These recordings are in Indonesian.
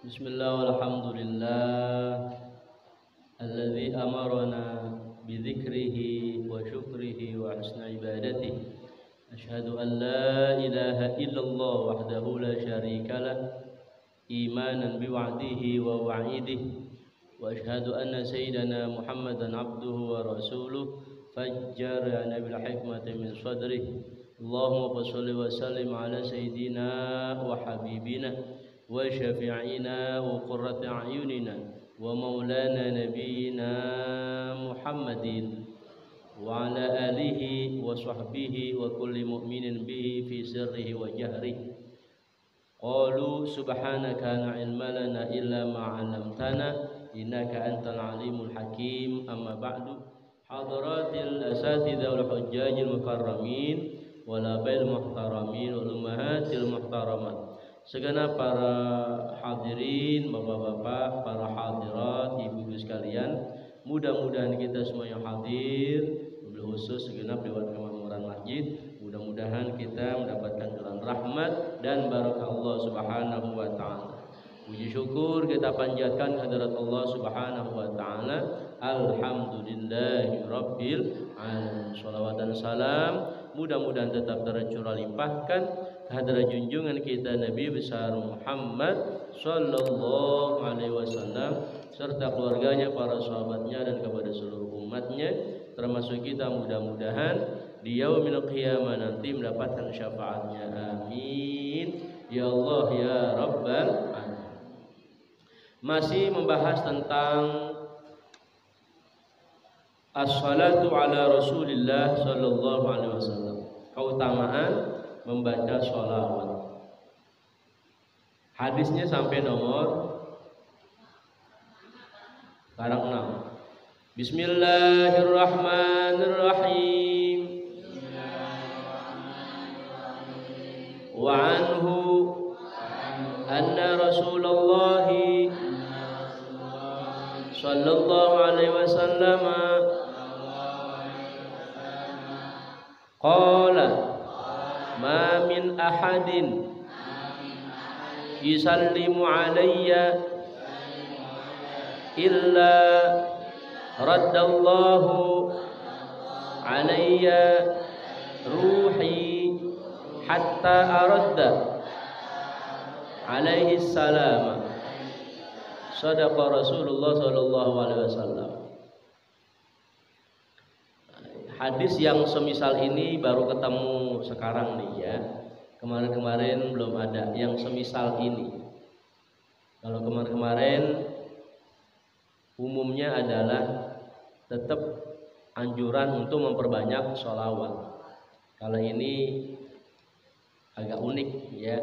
Bismillah walhamdulillah alladzi amarna bidzikrihi wa syukrihi wa husni ibadatihi. Asyhadu an la ilaha illallah wahdahu la syarika lah imanan biwa'dihi wa wa'idihi. Wa asyhadu anna sayyidana Muhammadan abduhu wa rasuluh fajjarana bil hikmati min sadrihi. Allahumma shalli wa sallim ala sayyidina wa habibina wa syafi'ina wa qurrati a'yunina wa maulana nabiyyina Muhammadin wa ala alihi wa sahbihi wa kulli mu'minin bihi fi sirrihi wa jahrihi. Qalu subhanaka la ilma lana illa ma 'allamtana innaka antal alimul hakim. Amma ba'du. Hadratil asatidzah wal hujjajil mukarramin wal abail muhtaramin wal ummahatil muhtaramat. Segenap para hadirin, bapak-bapak, para hadirat, ibu-ibu sekalian, mudah-mudahan kita semua yang hadir, wabil khusus segenap dewan kemakmuran masjid, mudah-mudahan kita mendapatkan jalan rahmat dan barakah Allah Subhanahu wa taala. Puji syukur kita panjatkan kehadirat Allah Subhanahu wa taala. Alhamdulillahi rabbil alamin. Shalawat dan salam mudah-mudahan tetap tercurah limpahkan kehadirat junjungan kita Nabi besar Muhammad sallallahu alaihi wasallam serta keluarganya, para sahabatnya dan kepada seluruh umatnya, termasuk kita mudah-mudahan di yaumil qiyamah nanti mendapatkan syafaatnya. Amin ya Allah ya rabbal alamin. Masih membahas tentang as-salatu ala Rasulillah sallallahu alaihi wasallam, keutamaan membaca sholawat. Hadisnya sampai nomor sekarang 6. Bismillahirrahmanirrahim. Wa anhu anna Rasulullah sallallahu alaihi wasallam qala ma min ahadin yusallimu alayya illa raddallahu alayya ruhi hatta aradda alaihi salam. Sadaqa Rasulullah sallallahu alaihi wasallam. Hadis yang semisal ini baru ketemu sekarang nih ya. Kemarin-kemarin belum ada yang semisal ini. Kalau kemarin-kemarin umumnya adalah tetap anjuran untuk memperbanyak sholawat. Kalau ini agak unik ya.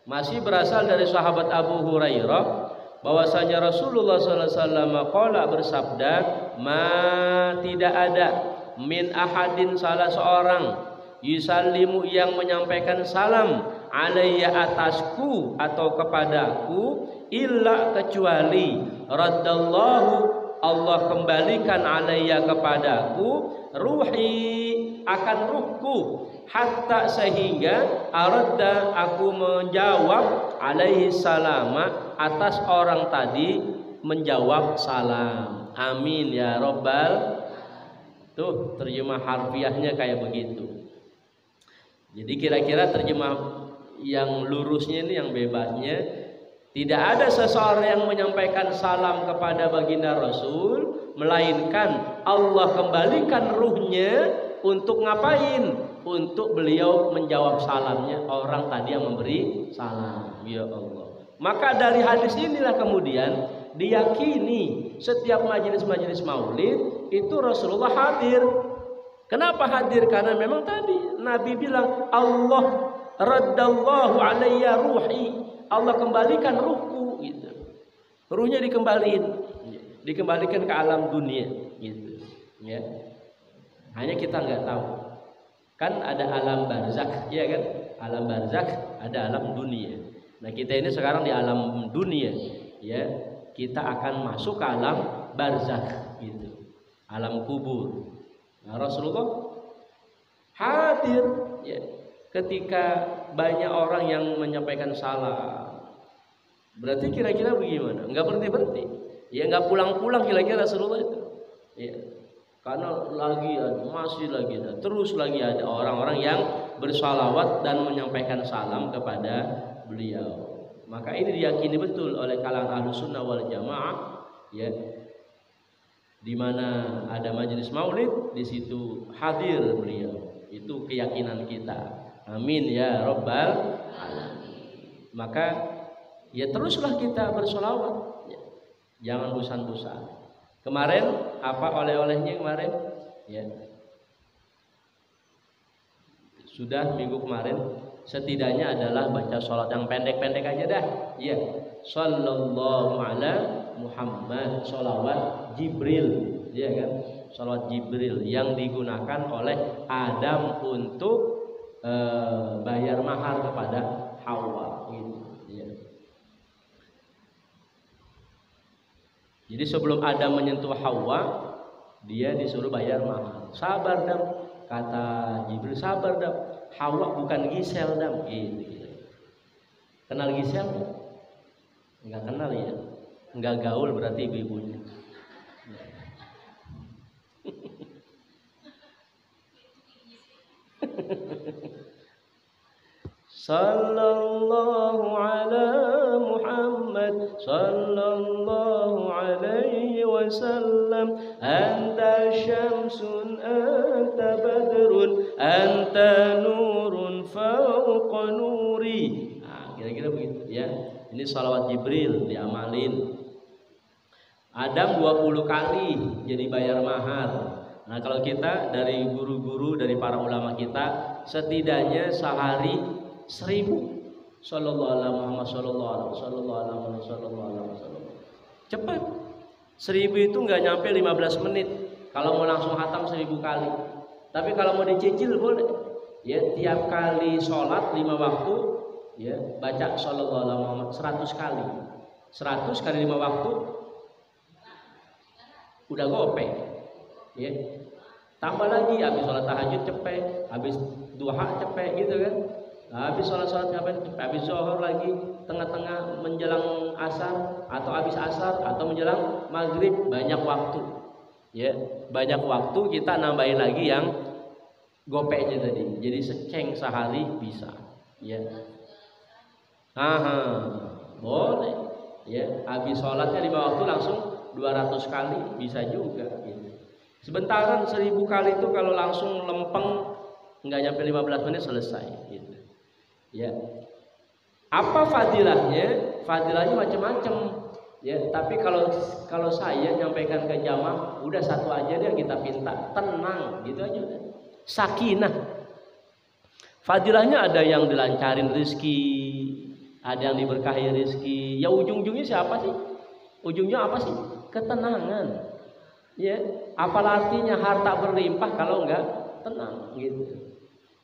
Masih berasal dari sahabat Abu Hurairah bahwasanya Rasulullah sallallahu alaihi wasallam qala bersabda, "Ma tidak ada min ahadin salah seorang yusallimu yang menyampaikan salam alayya atasku atau kepadaku illa kecuali raddallahu Allah kembalikan alayya kepadaku ruhi akan ruhku hatta sehingga aradda aku menjawab alaihi salama atas orang tadi menjawab salam. Amin ya rabbal. Tuh terjemah harfiahnya kayak begitu. Jadi kira-kira terjemah yang lurusnya ini, yang bebasnya, tidak ada seseorang yang menyampaikan salam kepada baginda Rasul melainkan Allah kembalikan ruhnya untuk ngapain? Untuk beliau menjawab salamnya orang tadi yang memberi salam. Ya Allah. Maka dari hadis inilah kemudian diyakini setiap majelis-majelis maulid itu Rasulullah hadir. Kenapa hadir? Karena memang tadi Nabi bilang Allah raddallahu alayya ruhi, Allah kembalikan ruhku gitu. Ruhnya dikembalikan ke alam dunia gitu ya. Hanya kita nggak tahu. Kan ada alam barzakh, ya kan? Alam barzakh, ada alam dunia. Nah, kita ini sekarang di alam dunia, ya. Kita akan masuk ke alam barzakh gitu. Alam kubur. Nah, Rasulullah hadir ya, ketika banyak orang yang menyampaikan salam. Berarti kira-kira bagaimana? Enggak berhenti-berhenti. Ya enggak pulang-pulang kira-kira Rasulullah itu. Ya. Karena lagi ada, masih lagi ada, terus lagi ada orang-orang yang bersalawat dan menyampaikan salam kepada beliau. Maka ini diyakini betul oleh kalangan Ahlussunnah wal Jamaah, ya. Di mana ada majelis maulid, di situ hadir beliau. Itu keyakinan kita. Amin ya rabbal alamin. Maka ya teruslah kita bersolawat, ya. Jangan bosan-bosan. Kemarin apa oleh-olehnya kemarin? Ya. Sudah minggu kemarin setidaknya adalah baca sholat yang pendek-pendek aja dah. Ya. Sallallahu ala Muhammad, sholawat Jibril, ya kan? Sholawat Jibril yang digunakan oleh Adam untuk bayar mahar kepada Hawa. Gitu. Ya. Jadi sebelum Adam menyentuh Hawa, dia disuruh bayar mahar. Sabar dam, kata Jibril, sabar dam. Hawa bukan Gisel dam. Gitu. Kenal Gisel? Enggak kenal ya. Enggak gaul berarti ibu-ibunya. Sallallahu ala Muhammad sallallahu alaihi wasallam, anta syamsun anta badrun anta nurun fawqa nuri. Nah, kira-kira begitu ya. Ini salawat Jibril diamalin. Adam 20 kali jadi bayar mahar. Nah, kalau kita dari guru-guru, dari para ulama kita, setidaknya sehari 1000 sallallahu alaihi Muhammad sallallahu alaihi wasallam. Cepat. 1000 itu enggak nyampe 15 menit kalau mau langsung hatam 1000 kali. Tapi kalau mau dicicil boleh. Ya, tiap kali sholat 5 waktu ya baca sallallahu alaihi Muhammad 100 kali. 100 kali 5 waktu udah gopeng. Ya. Tambah lagi habis sholat tahajud cepet, habis duha cepet gitu kan. Habis sholat ngapain? Habis zuhur lagi, tengah-tengah menjelang asar, atau habis asar, atau menjelang maghrib, banyak waktu. Ya, banyak waktu kita nambahin lagi yang gopeknya tadi. Jadi seceng sehari bisa. Ya, boleh. Ya, habis sholatnya 5 waktu langsung 200 kali bisa juga. Gitu. Sebentaran 1000 kali itu kalau langsung lempeng nggak nyampe 15 menit selesai. Gitu. Ya, apa fadilahnya? Fadilahnya macam-macam. Ya, tapi kalau saya nyampaikan ke jamaah, udah satu aja deh kita pinta, tenang, gitu aja udah. Sakinah. Fadilahnya ada yang dilancarin rezeki, ada yang diberkahi rezeki. Ya ujung-ujungnya siapa sih? Ujungnya apa sih? Ketenangan. Ya, apa artinya harta berlimpah kalau enggak tenang, gitu.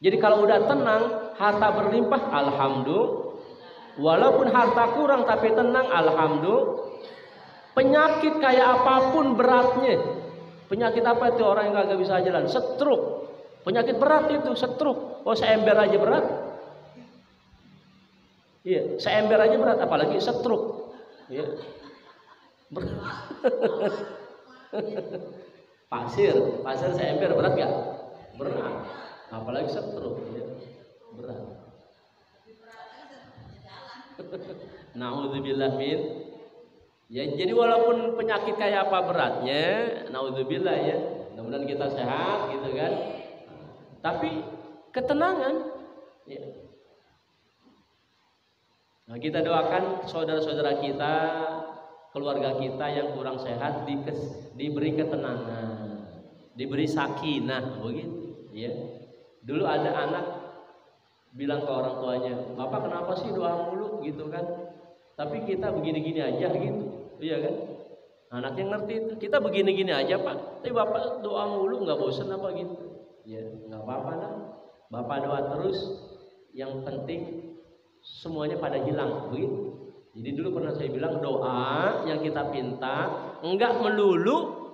Jadi kalau udah tenang, harta berlimpah, alhamdulillah. Walaupun harta kurang tapi tenang, alhamdulillah. Penyakit kayak apapun beratnya. Penyakit apa itu orang yang kagak bisa jalan? Stroke. Penyakit berat itu stroke. Oh, seember aja berat. Iya, seember aja berat, apalagi stroke. Iya. Pasir seember berat gak? Berat. Apalagi stroke, ya. Berat. Nauzubillah min. Ya, jadi walaupun penyakit kayak apa beratnya, nauzubillah ya. Mudah-mudahan kita sehat gitu kan. Tapi ketenangan ya. Nah, kita doakan saudara-saudara kita, keluarga kita yang kurang sehat diberi ketenangan, diberi sakinah begitu ya. Dulu ada anak bilang ke orang tuanya, "Bapak kenapa sih doa mulu?" gitu kan. Tapi kita begini-gini aja gitu. Iya kan? Anaknya ngerti itu. Kita begini-gini aja, Pak. Tapi Bapak doa mulu nggak bosan apa gitu. Ya, nggak apa-apa lah. Bapak doa terus. Yang penting semuanya pada hilang begitu. Jadi dulu pernah saya bilang doa yang kita pinta enggak melulu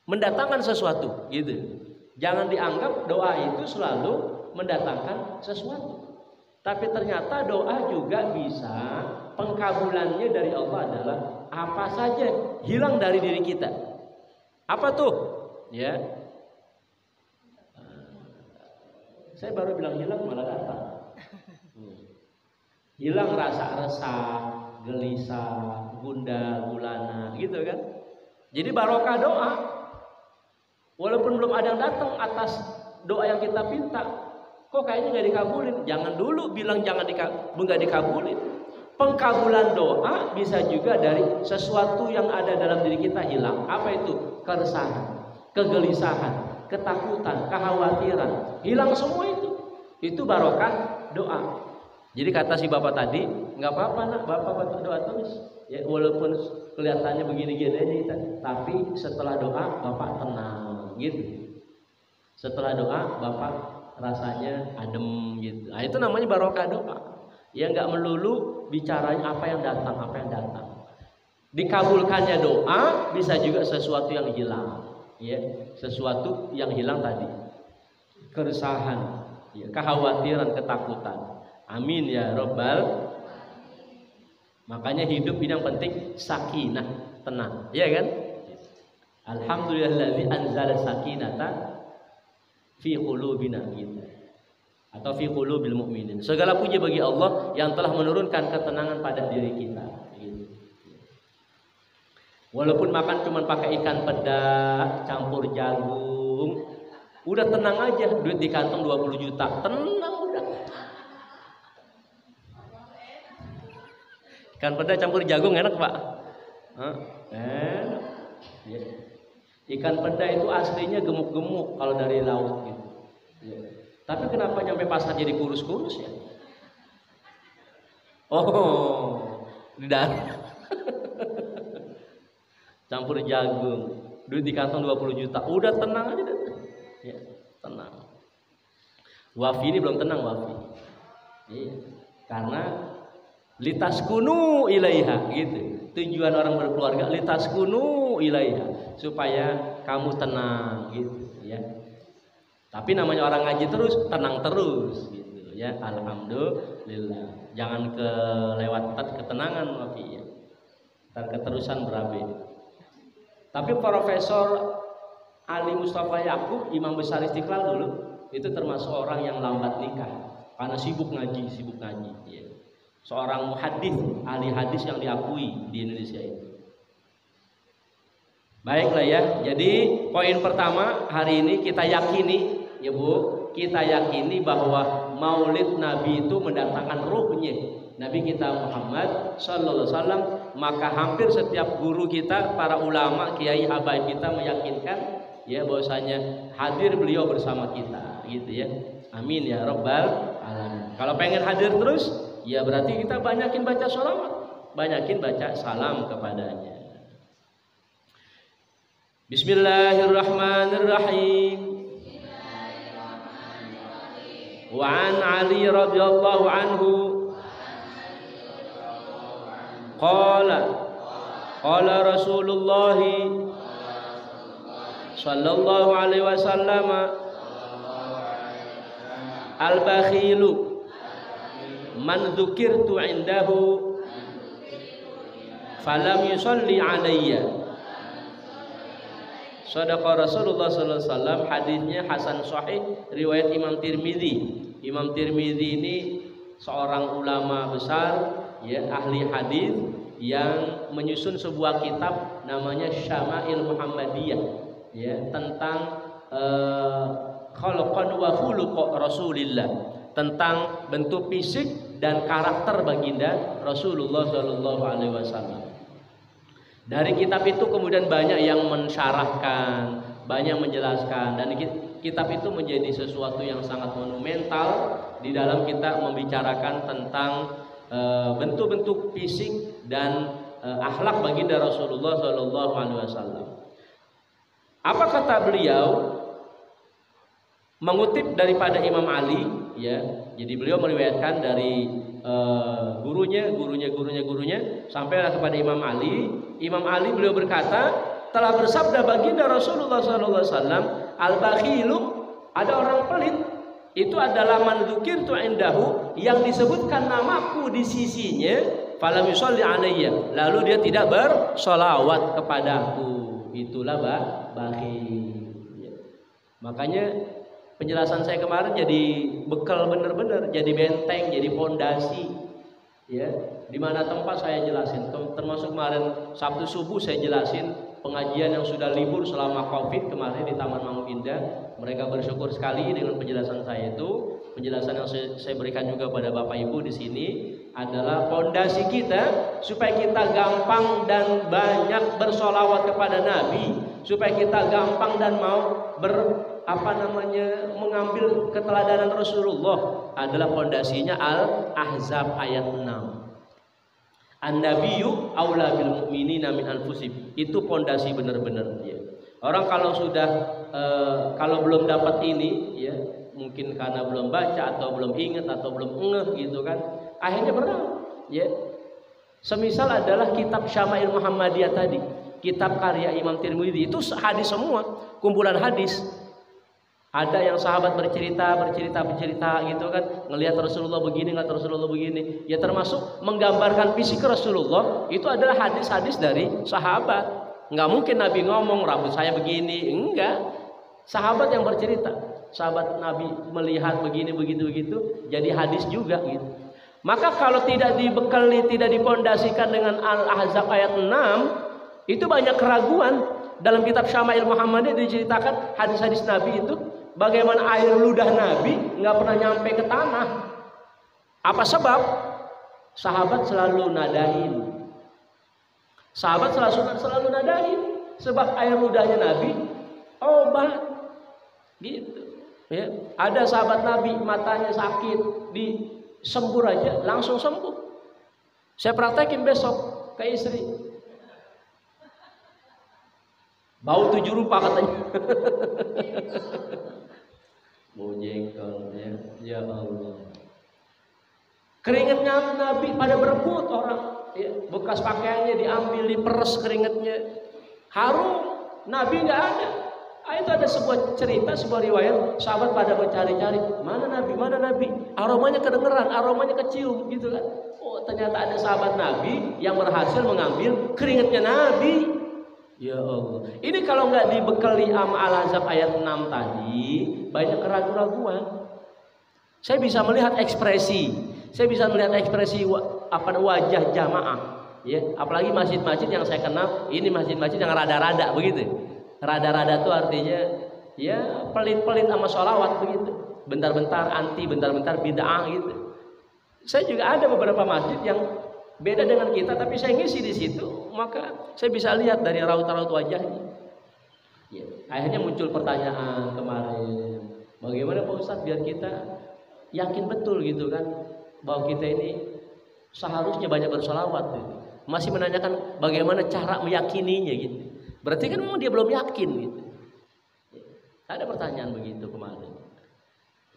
mendatangkan sesuatu gitu. Jangan dianggap doa itu selalu mendatangkan sesuatu. Tapi ternyata doa juga bisa pengkabulannya dari Allah adalah apa saja hilang dari diri kita. Apa tuh? Ya. Saya baru bilang hilang malah datang. Hilang rasa resah, gelisah, gundah, gulana, gitu kan? Jadi barokah doa. Walaupun belum ada yang datang atas doa yang kita minta, kok kayaknya nggak dikabulin. Jangan dulu bilang nggak dikabulin. Pengkabulan doa bisa juga dari sesuatu yang ada dalam diri kita hilang. Apa itu? Keresahan, kegelisahan, ketakutan, kekhawatiran. Hilang semua itu. Itu barokah doa. Jadi kata si bapak tadi, nggak apa-apa nak, bapak doa terus. Ya walaupun kelihatannya begini-gini aja, tapi setelah doa bapak tenang, gitu. Setelah doa bapak rasanya adem, gitu. Nah, itu namanya barokah doa. Ya nggak melulu bicaranya apa yang datang. Dikabulkannya doa bisa juga sesuatu yang hilang, ya sesuatu yang hilang tadi, keresahan, ya, kekhawatiran, ketakutan. Amin ya Rabbal. Makanya hidup ini yang penting sakinah, tenang, ya kan? Alhamdulillahi anzala sakinata fi qulubina, gitu. Atau fi qulubil mu'minin. Segala puji bagi Allah yang telah menurunkan ketenangan pada diri kita, gitu. Walaupun makan cuma pakai ikan peda campur jagung, udah tenang aja, duit di kantong 20 juta, tenang udah. Ikan peda campur jagung enak pak? Enak. Ya. Ikan peda itu aslinya gemuk-gemuk kalau dari laut gitu. Ya. Tapi kenapa nyampe pasar jadi kurus-kurus ya? Oh, di dalam. Campur jagung, duit di kantong 20 juta, udah tenang aja deh. Ya, tenang. Wafi ini belum tenang wafi. Iya. Karena litaskunu ilaiha, gitu. Tujuan orang berkeluarga litaskunu ilaiha, supaya kamu tenang, gitu ya. Tapi namanya orang ngaji terus, tenang terus, gitu ya. Alhamdulillah. Jangan kelewatan ketenangan wafi ya. Ntar keterusan berabe. Tapi Profesor Ali Mustafa Yakub, Imam Besar Istiqlal dulu, itu termasuk orang yang lambat nikah karena sibuk ngaji ya. Seorang muhaddits, ahli hadis yang diakui di Indonesia itu. Baiklah ya. Jadi poin pertama hari ini kita yakini, ya Bu, kita yakini bahwa Maulid Nabi itu mendatangkan ruhnya Nabi kita Muhammad sallallahu alaihi wasallam. Maka hampir setiap guru kita, para ulama, kiai habaib kita meyakinkan ya bahwasanya hadir beliau bersama kita, gitu ya. Amin ya Rabbal alamin. Kalau pengen hadir terus, ya berarti kita banyakin baca sholawat, banyakin baca salam kepadanya. Bismillahirrahmanirrahim. Wa an Ali radhiyallahu anhu qala Rasulullah sallallahu alaihi wasallam al-bakhilu man dzukirtu indahu falam yusalli alayya. Shadaqa Rasulullah sallallahu alaihi wasallam. Hadisnya hasan sahih, riwayat Imam Tirmidzi. Imam Tirmidzi ini seorang ulama besar ya, ahli hadis yang menyusun sebuah kitab namanya Syama'il Muhammadiyah ya, tentang khalqan wa khuluq Rasulillah, tentang bentuk fisik dan karakter baginda Rasulullah sallallahu alaihi wasallam. Dari kitab itu kemudian banyak yang mensyarahkan, banyak menjelaskan, dan kitab itu menjadi sesuatu yang sangat monumental di dalam kita membicarakan tentang bentuk-bentuk fisik dan akhlak baginda Rasulullah sallallahu alaihi wasallam. Apa kata beliau? Mengutip daripada Imam Ali ya. Jadi beliau meriwayatkan dari gurunya sampai kepada Imam Ali. Imam Ali beliau berkata, telah bersabda baginda Rasulullah sallallahu alaihi wasallam, al-bakhilu, ada orang pelit, itu adalah man dzukirtu indahu, yang disebutkan namaku di sisinya, falam yusolli alayya, lalu dia tidak bersolawat kepadaku, itulah bakhil. Makanya penjelasan saya kemarin jadi bekal benar-benar, jadi benteng, jadi pondasi, ya. Di mana tempat saya jelasin, termasuk kemarin Sabtu subuh saya jelasin pengajian yang sudah libur selama Covid kemarin di Taman Mangu Indah. Mereka bersyukur sekali dengan penjelasan saya itu. Penjelasan yang saya berikan juga pada Bapak Ibu di sini adalah pondasi kita supaya kita gampang dan banyak bersolawat kepada Nabi, supaya kita gampang dan mau mengambil keteladanan Rasulullah, adalah pondasinya Al-Ahzab ayat 6. An-nabiyyu aula bil mu'minina min anfusihim. Itu pondasi benar-benar, ya. Orang kalau sudah kalau belum dapat ini, ya, mungkin karena belum baca atau belum ingat atau belum ngeh gitu kan, akhirnya berat, ya. Semisal adalah kitab Syama'il Muhammadiyah tadi, kitab karya Imam Tirmidzi, itu hadis semua, kumpulan hadis. Ada yang sahabat bercerita gitu kan, ngelihat Rasulullah begini, ngelihat Rasulullah begini. Ya termasuk menggambarkan fisik Rasulullah, itu adalah hadis-hadis dari sahabat. Nggak mungkin Nabi ngomong rambut saya begini, enggak. Sahabat yang bercerita, sahabat Nabi melihat begini begitu, jadi hadis juga gitu. Maka kalau tidak dibekali, tidak dipondasikan dengan Al-Ahzab ayat 6, itu banyak keraguan. Dalam kitab Syama'il Muhammadiyah diceritakan hadis-hadis Nabi itu, bagaimana air ludah Nabi nggak pernah nyampe ke tanah. Apa sebab? Sahabat selalu nadain. Sahabat selalu nadain. Sebab air ludahnya Nabi obat. Gitu. Ya. Ada sahabat Nabi matanya sakit, disembur aja langsung sembuh. Saya praktekin besok ke istri. Bau 7 rupa katanya. Bau jengkol, ya Allah. Keringatnya Nabi pada berebut orang, ya. Bekas pakaiannya diambil, diperes keringatnya, harum. Nabi nggak ada. Itu ada sebuah cerita, sebuah riwayat, sahabat pada mencari-cari, mana Nabi, aromanya kedengeran, aromanya kecium, gitu kan. Oh ternyata ada sahabat Nabi yang berhasil mengambil keringatnya Nabi. Ya Allah. Ini kalau nggak dibekali Al-Ahzab ayat 6 tadi, banyak keraguan-keraguan. Saya bisa melihat ekspresi, wajah jamaah, ya. Apalagi masjid-masjid yang saya kenal, ini masjid-masjid yang rada-rada begitu. Rada-rada itu artinya ya pelit-pelit sama sholawat begitu. Bentar-bentar anti, bentar-bentar bid'ah gitu. Saya juga ada beberapa masjid yang beda dengan kita, tapi saya ngisi di situ, maka saya bisa lihat dari raut-raut wajahnya. Ya, akhirnya muncul pertanyaan kemarin, bagaimana Pak Ustadz biar kita yakin betul gitu kan, bahwa kita ini seharusnya banyak bersolawat. Gitu. Masih menanyakan bagaimana cara meyakininya gitu. Berarti kan memang dia belum yakin gitu. Ya, ada pertanyaan begitu kemarin.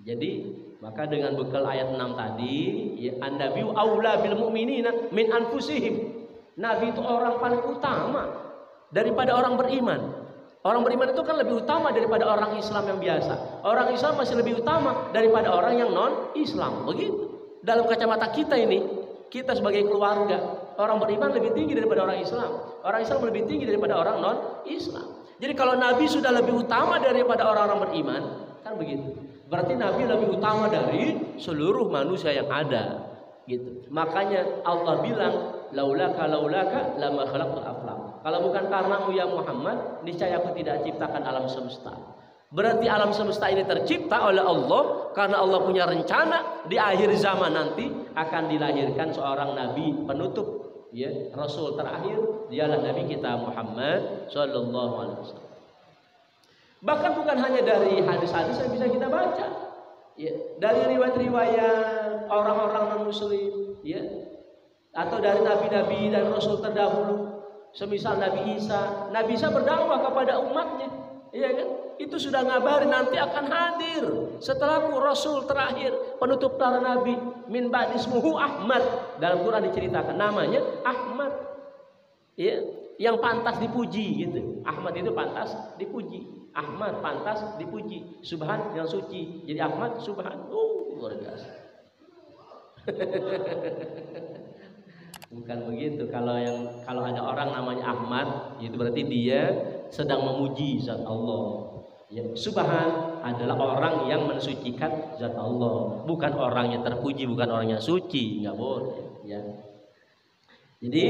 Jadi maka dengan bekal ayat 6 tadi, ya, an-nabiyyu aula bil mu'minina min anfusihim. Nabi itu orang paling utama daripada orang beriman. Orang beriman itu kan lebih utama daripada orang Islam yang biasa. Orang Islam masih lebih utama daripada orang yang non-Islam. Begitu. Dalam kacamata kita ini, kita sebagai keluarga, orang beriman lebih tinggi daripada orang Islam. Orang Islam lebih tinggi daripada orang non-Islam. Jadi kalau Nabi sudah lebih utama daripada orang-orang beriman, kan begitu. Berarti Nabi lebih utama dari seluruh manusia yang ada, gitu. Makanya Allah bilang, laulaka lama khalaqtul aflaq. Kalau bukan karenamu ya Muhammad, niscaya aku tidak ciptakan alam semesta. Berarti alam semesta ini tercipta oleh Allah karena Allah punya rencana di akhir zaman nanti akan dilahirkan seorang nabi penutup, ya, rasul terakhir, dialah nabi kita Muhammad sallallahu alaihi wasallam. Bahkan bukan hanya dari hadis-hadis yang bisa kita baca, ya, dari riwayat-riwayat orang-orang non-muslim, ya, atau dari nabi-nabi dan rasul terdahulu, semisal Nabi Isa berdakwah kepada umatnya, ya kan? Itu sudah ngabarin nanti akan hadir setelahku rasul terakhir, penutup para nabi, min ba'di ismuhu Ahmad. Dalam Quran diceritakan namanya Ahmad, ya, yang pantas dipuji gitu. Ahmad itu pantas dipuji. Ahmad pantas dipuji, Subhan yang suci. Jadi Ahmad Subhan. Luar biasa. Bukan begitu. Kalau ada orang namanya Ahmad, itu berarti dia sedang memuji zat Allah. Ya, Subhan adalah orang yang mensucikan zat Allah, bukan orang yang terpuji, bukan orang yang suci, nggak boleh. Ya. Jadi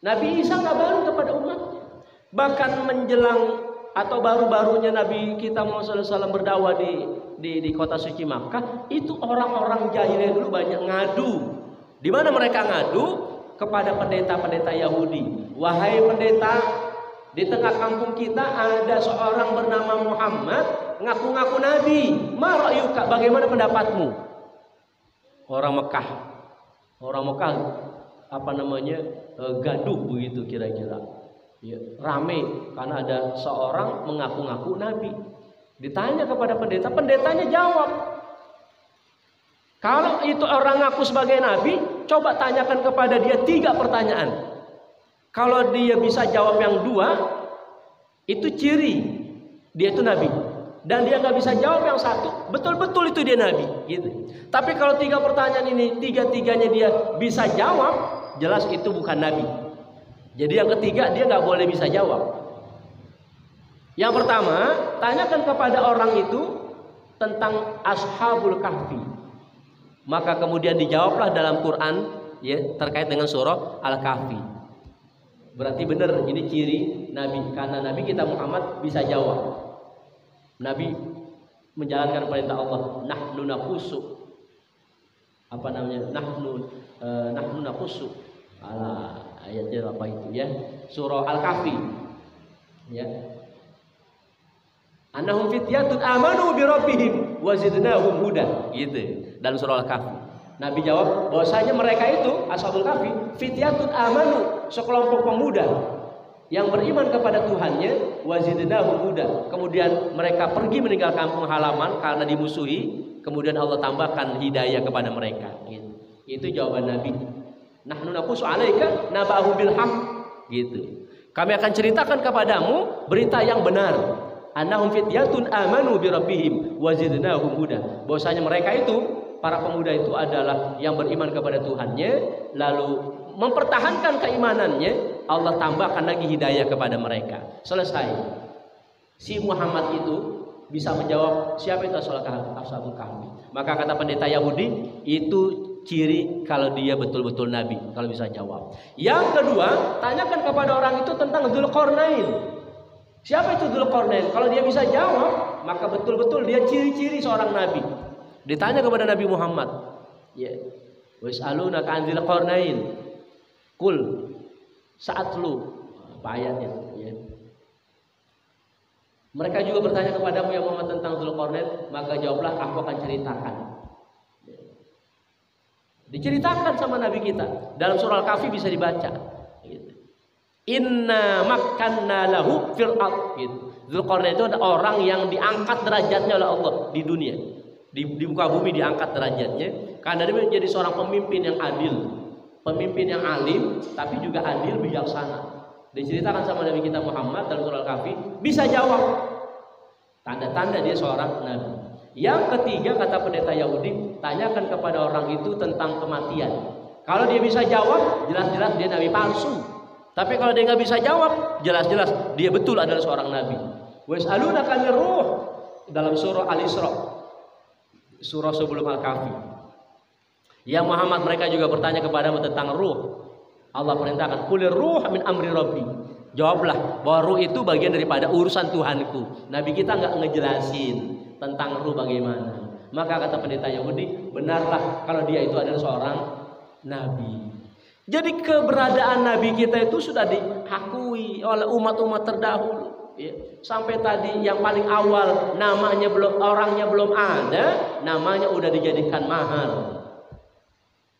Nabi Isa kabarin kepada umatnya. Bahkan menjelang atau baru-barunya Nabi kita Muhammad SAW berdakwah di kota suci Makkah, itu orang-orang jahiliyah dulu banyak ngadu. Di mana mereka ngadu? Kepada pendeta-pendeta Yahudi. Wahai pendeta, di tengah kampung kita ada seorang bernama Muhammad, ngaku-ngaku nabi. Ma ra'yuka, bagaimana pendapatmu? Orang Mekah gaduh begitu kira-kira. Ya, rame karena ada seorang mengaku-ngaku nabi. Ditanya kepada pendeta, pendetanya jawab, kalau itu orang ngaku sebagai nabi, coba tanyakan kepada dia 3 pertanyaan. Kalau dia bisa jawab yang 2, itu ciri dia itu nabi. Dan dia nggak bisa jawab yang 1, betul-betul itu dia nabi. Gitu. Tapi kalau 3 pertanyaan ini, 3-tiganya dia bisa jawab, jelas itu bukan nabi. Jadi yang ketiga dia nggak boleh bisa jawab. Yang pertama, tanyakan kepada orang itu tentang Ashabul Kahfi. Maka kemudian dijawablah dalam Quran ya terkait dengan surah Al-Kahfi. Berarti benar ini ciri Nabi, karena Nabi kita Muhammad bisa jawab. Nabi menjalankan perintah Allah, nahnu naqussu. Apa namanya? Nahnu naqussu. Ayatnya apa itu ya? Surah Al-Kahfi. Ya. Annahum fityatun amanu bi rabbihim wa zidnahum huda. Gitu. Dalam surah Al-Kahfi. Nabi jawab bahwasanya mereka itu Ashabul Kahfi fityatun amanu, sekelompok pemuda yang beriman kepada Tuhannya, wa zidnahum huda. Kemudian mereka pergi meninggalkan kampung halaman karena dimusuhi, kemudian Allah tambahkan hidayah kepada mereka. Gitu. Itu jawaban Nabi. Nahnu naqussu 'alaika naba'ahum bil haqq. Gitu. Kami akan ceritakan kepadamu berita yang benar. Annahum fityatun amanu bi rabbihim wa zidnahum huda. Bahwasanya mereka itu, para pemuda itu adalah yang beriman kepada Tuhannya, lalu mempertahankan keimanannya, Allah tambahkan lagi hidayah kepada mereka. Selesai. Si Muhammad itu bisa menjawab siapa itu Ashabul Kahfi. Maka kata pendeta Yahudi, itu ciri kalau dia betul-betul nabi, kalau bisa jawab. Yang kedua, tanyakan kepada orang itu tentang Dzulqarnain. Siapa itu Dzulqarnain? Kalau dia bisa jawab, maka betul-betul dia ciri-ciri seorang nabi. Ditanya kepada Nabi Muhammad, ya, was'alunaka 'an Dzulqarnain. Kul sa'atlu. Apa ayatnya? Ya. Mereka juga bertanya kepadamu ya Muhammad tentang Dzulqarnain, maka jawablah, aku akan ceritakan. Diceritakan sama Nabi kita. Dalam surah Al-Kahfi bisa dibaca. Inna makkanna lahu fil ardh. Dzulqarnain itu ada orang yang diangkat derajatnya oleh Allah di dunia. Di muka bumi diangkat derajatnya karena dia menjadi seorang pemimpin yang adil, pemimpin yang alim, tapi juga adil, bijaksana. Diceritakan sama Nabi kita Muhammad dalam surah Al-Kahfi, bisa jawab. Tanda-tanda dia seorang nabi. Yang ketiga, kata pendeta Yahudi, tanyakan kepada orang itu tentang kematian. Kalau dia bisa jawab, jelas-jelas dia nabi palsu. Tapi kalau dia nggak bisa jawab, jelas-jelas dia betul adalah seorang nabi. Was'alunaka 'anir ruh dalam surah Al-Isra, surah sebelum Al-Kahfi. Ya Muhammad, mereka juga bertanya kepadamu tentang ruh. Allah perintahkan, "Qulir ruh min amri rabbi." Jawablah bahwa ruh itu bagian daripada urusan Tuhanku. Nabi kita nggak ngejelasin tentang ruh bagaimana. Maka kata pendeta Yahudi, benarlah kalau dia itu adalah seorang nabi. Jadi keberadaan nabi kita itu sudah diakui oleh umat-umat terdahulu. Ya. Sampai tadi yang paling awal namanya belum, orangnya belum ada, namanya udah dijadikan mahal.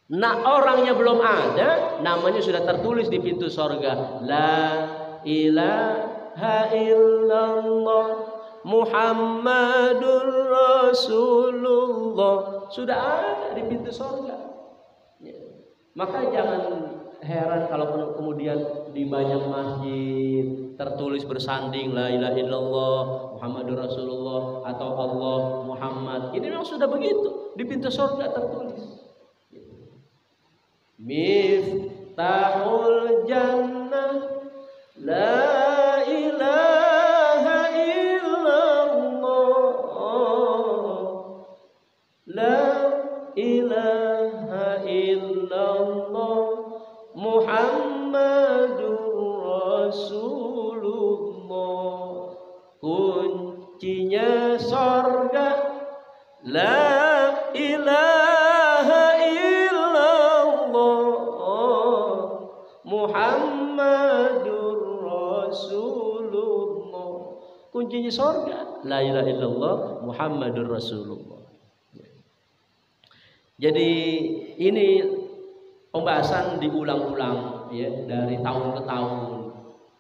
Nah, orangnya belum ada, namanya sudah tertulis di pintu sorga. La ilaha illallah Muhammadur Rasulullah. Sudah ada di pintu sorga. Ya. Maka jangan heran kalau kemudian di banyak masjid tertulis bersanding la ilaha illallah Muhammadur Rasulullah atau Allah Muhammad. Ini memang sudah begitu di pintu surga tertulis. Miftahul jannah la ilaha illallah la ilaha illallah Muhammadur Rasulullah. Kuncinya sorga la ilaha illallah Muhammadur Rasulullah. Kuncinya sorga la ilaha illallah Muhammadur Rasulullah. Jadi ini pembahasan diulang-ulang ya dari tahun ke tahun.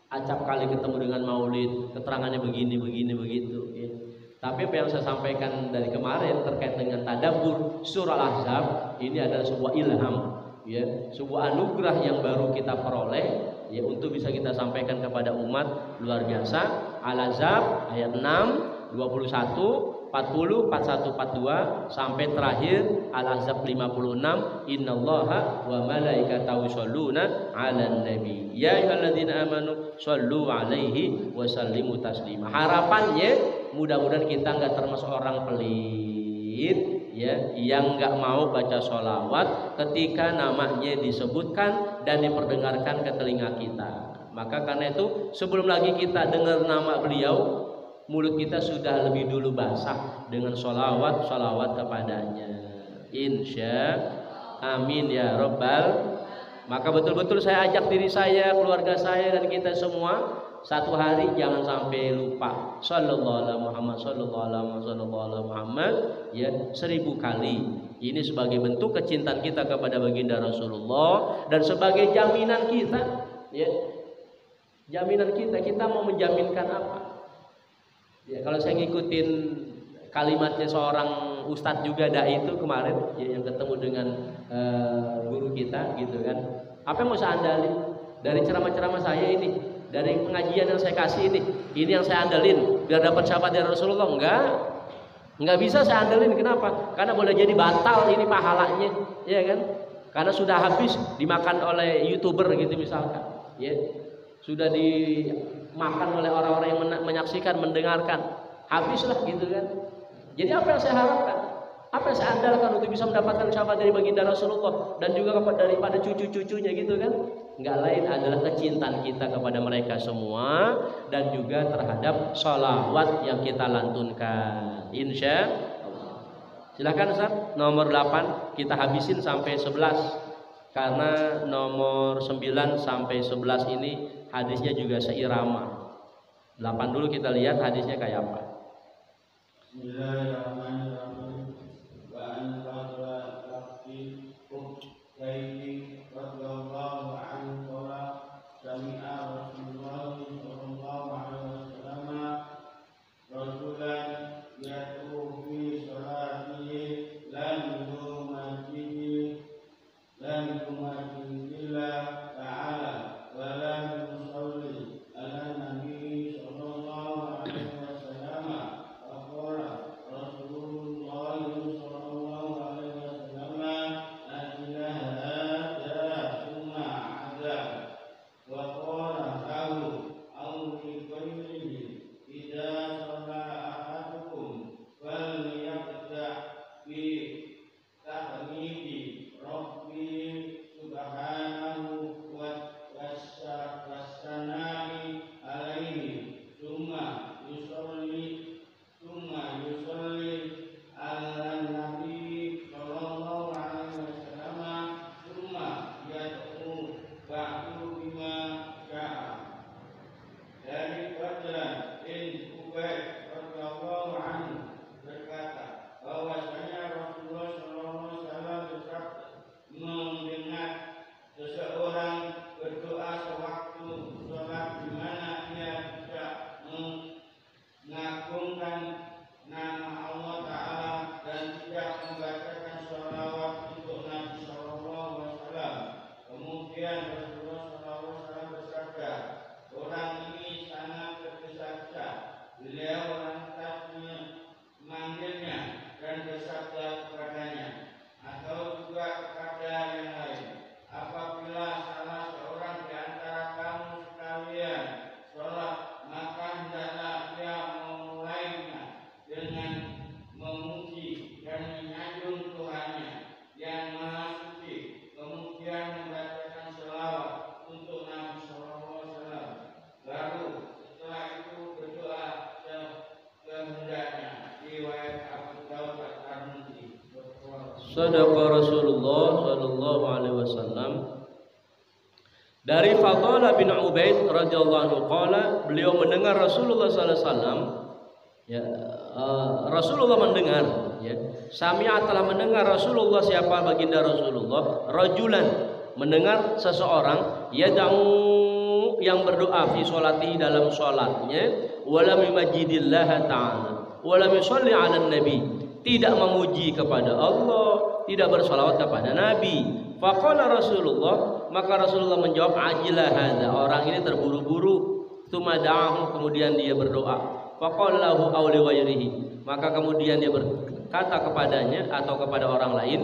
Acap kali ketemu dengan maulid, keterangannya begini begitu ya. Tapi apa yang saya sampaikan dari kemarin terkait dengan tadabbur surah Al-Ahzab ini adalah sebuah ilham ya, sebuah anugerah yang baru kita peroleh ya untuk bisa kita sampaikan kepada umat. Luar biasa. Al-Ahzab ayat 6, 21, 40, 41, 42 sampai terakhir Al-Ahzab 56, innallaha wa malaikatahu yusholluna 'alan nabi ya ayyuhalladzina amanu shollu 'alaihi wa sallimu taslima. Harapannya mudah-mudahan kita enggak termasuk orang pelit ya yang enggak mau baca sholawat ketika namanya disebutkan dan diperdengarkan ke telinga kita. Maka karena itu sebelum lagi kita dengar nama beliau, mulut kita sudah lebih dulu basah dengan sholawat kepadanya. Insya amin ya robbal. Maka betul-betul saya ajak diri saya, keluarga saya dan kita semua satu hari jangan sampai lupa sallallahu alaihi Muhammad sallallahu alaihi Muhammad ya 1000 kali. Ini sebagai bentuk kecintaan kita kepada baginda Rasulullah dan sebagai jaminan kita ya. Jaminan kita mau menjaminkan apa? Ya, kalau saya ngikutin kalimatnya seorang ustadz juga dai itu kemarin ya, yang ketemu dengan guru kita gitu kan. Apa yang mau saya andalin dari ceramah-ceramah saya ini, dari pengajian yang saya kasih ini yang saya andalin biar dapat syafaat dari Rasulullah? Enggak bisa saya andalin. Kenapa? Karena boleh jadi batal ini pahalanya, ya kan? Karena sudah habis dimakan oleh YouTuber gitu misalkan, ya. Sudah dimakan oleh orang-orang yang menyaksikan, mendengarkan, habislah gitu kan. Jadi apa yang saya harapkan, apa yang saya andalkan untuk bisa mendapatkan syafaat dari baginda Rasulullah dan juga daripada cucu-cucunya gitu kan, nggak lain adalah kecintaan kita kepada mereka semua dan juga terhadap sholawat yang kita lantunkan. Insya Allah. Silakan Ustaz, nomor 8 kita habisin sampai 11 karena nomor 9 sampai 11 ini hadisnya juga seirama. 8 dulu kita lihat hadisnya kayak apa. Bismillahirrahmanirrahim. Wa an qala laqti uqayni radhiyallahu anhu qala sami'a Rasulullah sallallahu alaihi wasallam rajulan yatu fi salatihi lam yumajihi illa ta'ala wa lam yusalli ala nabi sallallahu alaihi wasallam. Kemudian Rasulullah SAW bersabda, orang ini Sadaqa Rasulullah sallallahu alaihi wasallam. Dari Fadhalah bin Ubaid radhiyallahu anhu qala, beliau mendengar Rasulullah sallallahu alaihi wasallam, ya, Rasulullah mendengar, ya. Sami'a telah mendengar Rasulullah, siapa baginda Rasulullah, rajulan mendengar seseorang yad'u yang berdoa fi sholatihi dalam salatnya, wala mimajidillah ta'ala, wala yusalli 'alan nabi, tidak memuji kepada Allah, tidak bersalawat kepada Nabi. Faqala Rasulullah, maka Rasulullah menjawab, ajilah hadza, orang ini terburu-buru. Tsumma da'ahu, kemudian dia berdoa. Faqala lahu aw li ghairihi, maka kemudian dia berkata kepadanya atau kepada orang lain,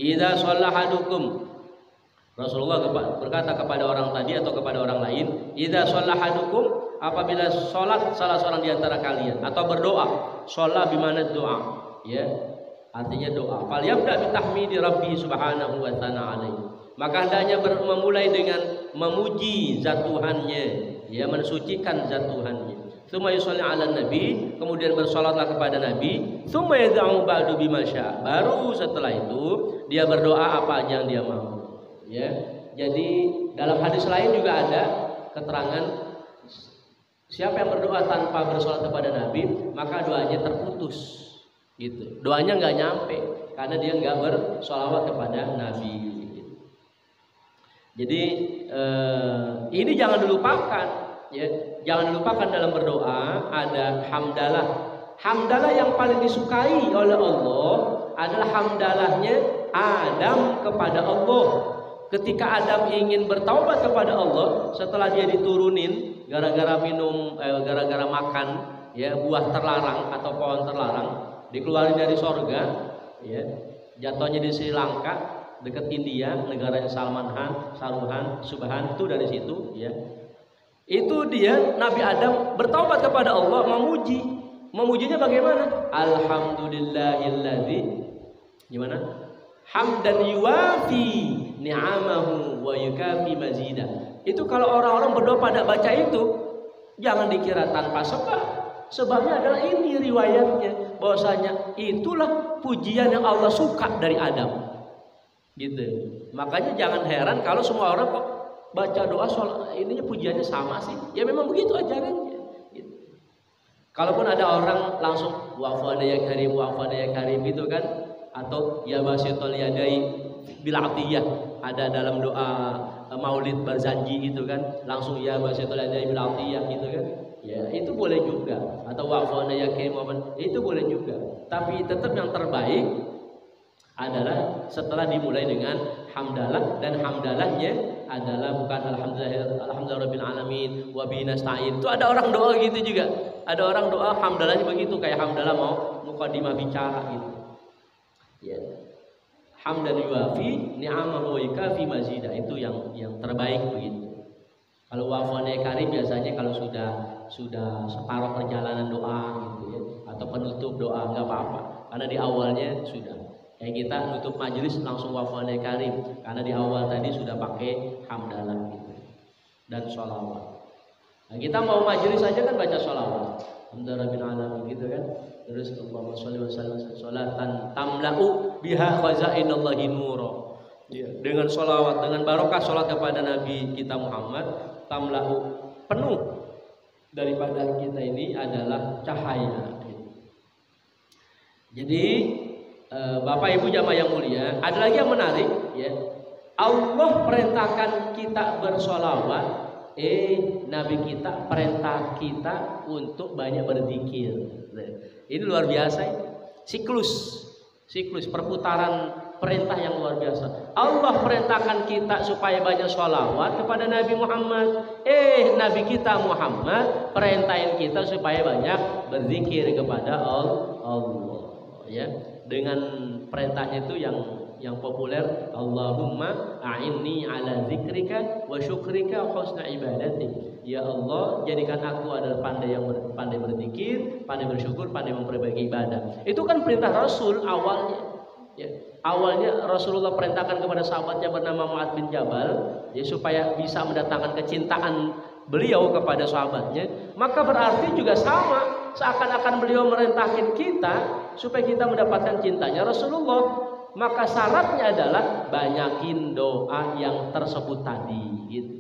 idza shalla ahadukum, Rasulullah berkata kepada orang tadi atau kepada orang lain, idza shalla ahadukum, apabila salat salah seorang di antara kalian atau berdoa, shalla bimana doa, ya, artinya doa. Fal yabda bi tahmidi rabbi subhanahu wa ta'ala alaihi, maka hendaknya memulai dengan memuji zat Tuhannya, ya, mensucikan zat Tuhannya. Tsumma yusalli 'alan nabi, kemudian bersalatlah kepada Nabi. Tsumma yad'u ba'du bima syaa, baru setelah itu dia berdoa apa aja yang dia mau, ya. Jadi dalam hadis lain juga ada keterangan siapa yang berdoa tanpa bersalat kepada Nabi, maka doanya terputus. Gitu. Doanya nggak nyampe karena dia nggak bersolawat kepada Nabi. Jadi ini jangan dilupakan, ya. Jangan dilupakan dalam berdoa ada hamdalah. Hamdalah yang paling disukai oleh Allah adalah hamdalahnya Adam kepada Allah. Ketika Adam ingin bertaubat kepada Allah setelah dia diturunin gara-gara gara-gara makan, ya, buah terlarang atau pohon terlarang, dikeluarin dari sorga, ya, jatuhnya di Sri Lanka dekat India, negaranya Salman Khan, Shahrukh Subhan, itu dari situ, ya. Itu dia Nabi Adam bertaubat kepada Allah, memujinya bagaimana? Alhamdulillahilladzi, gimana? Hamdan yuwafi ni'amahu wa yukafi mazidah. Itu kalau orang-orang berdoa pada baca itu jangan dikira tanpa sebab. Sebabnya adalah ini riwayatnya, bahwasanya itulah pujian yang Allah suka dari Adam. Gitu. Makanya jangan heran kalau semua orang kok baca doa soal ininya pujiannya sama sih. Ya memang begitu ajarannya. Gitu. Kalaupun ada orang langsung wa'fu ya karim, wa'fu ya karim gitu kan, atau ya basitul yadai bil atiyah, ada dalam doa Maulid Barzanji gitu kan, langsung ya basitul yadai bil atiyah gitu kan. Ya, itu boleh juga. Atau wa'fu ya karim, itu boleh juga. Tapi tetap yang terbaik adalah setelah dimulai dengan hamdalah, dan hamdalahnya adalah bukan alhamdulillah rabbil alamin wa bihi nasta'in. Itu ada orang doa gitu juga. Ada orang doa hamdalahnya begitu, kayak hamdalah mau muqaddimah bicara gitu. Ya. Hamdan yuwafi ni'amahu wa yukafi mazidah, itu yang terbaik begitu. Kalau wa'fana karim biasanya kalau sudah separuh perjalanan doa gitu, ya, atau penutup doa enggak apa-apa. Karena di awalnya sudah. Kayak kita nutup majelis langsung wa'fana karim, karena di awal tadi sudah pakai hamdalah gitu. Dan sholawat. Nah, kita mau majelis aja kan baca sholawat. Alhamdulillahirabbil alamin gitu kan. Terus Allahumma sholli wa sallim sholatan tamla'u biha khazainallahi nura. Ya, dengan sholawat, dengan barokah sholat kepada Nabi kita Muhammad, tamla'u, penuh daripada kita ini adalah cahaya. Jadi Bapak Ibu jamaah yang mulia, ada lagi yang menarik, ya. Allah perintahkan kita bersolawat, Nabi kita perintah kita untuk banyak berzikir. Ini luar biasa, siklus perputaran perintah yang luar biasa. Allah perintahkan kita supaya banyak sholawat kepada Nabi Muhammad. Nabi kita Muhammad perintahin kita supaya banyak berzikir kepada Allah, ya. Dengan perintahnya itu yang populer, Allahumma a'inni ala zikrika wa syukrika husna ibadati. Ya Allah, jadikan aku adalah pandai berzikir, pandai bersyukur, pandai memperbaiki ibadah. Itu kan perintah Rasul awalnya. Ya, awalnya Rasulullah perintahkan kepada sahabatnya bernama Mu'adz bin Jabal, ya, supaya bisa mendatangkan kecintaan beliau kepada sahabatnya. Maka berarti juga sama, seakan-akan beliau merintahkan kita supaya kita mendapatkan cintanya Rasulullah. maka syaratnya adalah banyakin doa yang tersebut tadi gitu.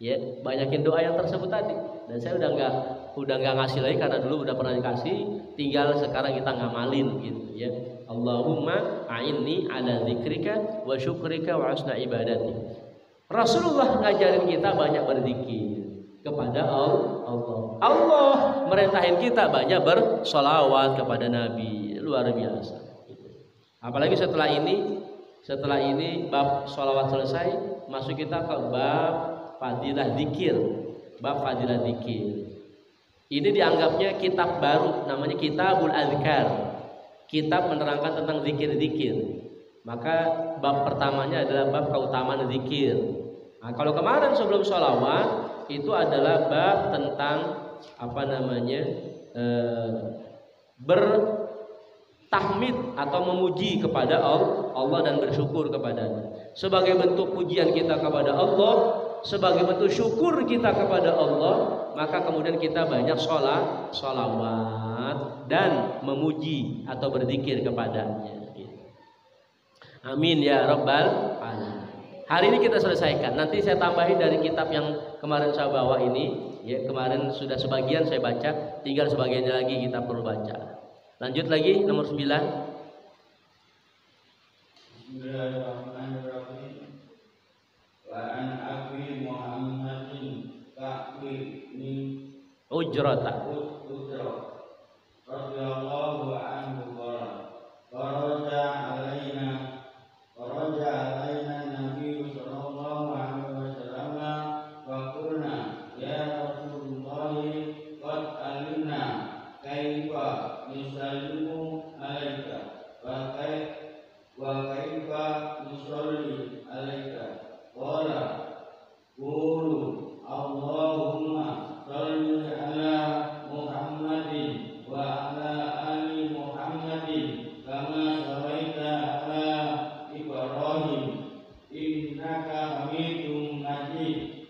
Ya, banyakin doa yang tersebut tadi. Dan saya udah nggak ngasih lagi karena dulu udah pernah dikasih, tinggal sekarang kita ngamalin gitu ya. Allahumma a'inni ala dzikrika wa syukrika wa husna ibadati. Rasulullah ngajarin kita banyak berzikir kepada Allah. Allah merintahin kita banyak bersolawat kepada Nabi, luar biasa. Apalagi setelah ini bab sholawat selesai, masuk kita ke bab fadilah zikir. Bab fadilah zikir. Ini dianggapnya kitab baru, namanya Kitabul Adzkar. Kitab menerangkan tentang zikir-zikir. Maka bab pertamanya adalah bab keutamaan zikir. Nah, kalau kemarin sebelum sholawat itu adalah bab tentang bertahmid atau memuji kepada Allah dan bersyukur kepadanya. Sebagai bentuk pujian kita kepada Allah, sebagai bentuk syukur kita kepada Allah, maka kemudian kita banyak sholawat dan memuji atau berzikir kepadanya. Amin ya rabbal alamin. Hari ini kita selesaikan. Nanti saya tambahin dari kitab yang kemarin saya bawa ini. Ya, kemarin sudah sebagian saya baca, tinggal sebagiannya lagi kita perlu baca. Lanjut lagi nomor 9. Bismillahirrahmanirrahim. Wa an Abi Muhammadin Ka'bi min Ujrata radhiyallahu anhu qala kharaja alaina Nabi sallallahu alaihi wasallam wa qulna ya Rasulullah qad alimna kaifa nusallimu alaika wa kaifa nusalli alaika qala qulu Allahumma salli ala Muhammadin wa ala ali Muhammadin kama shallaita ala Ibrahim innaka Hamidum Majid.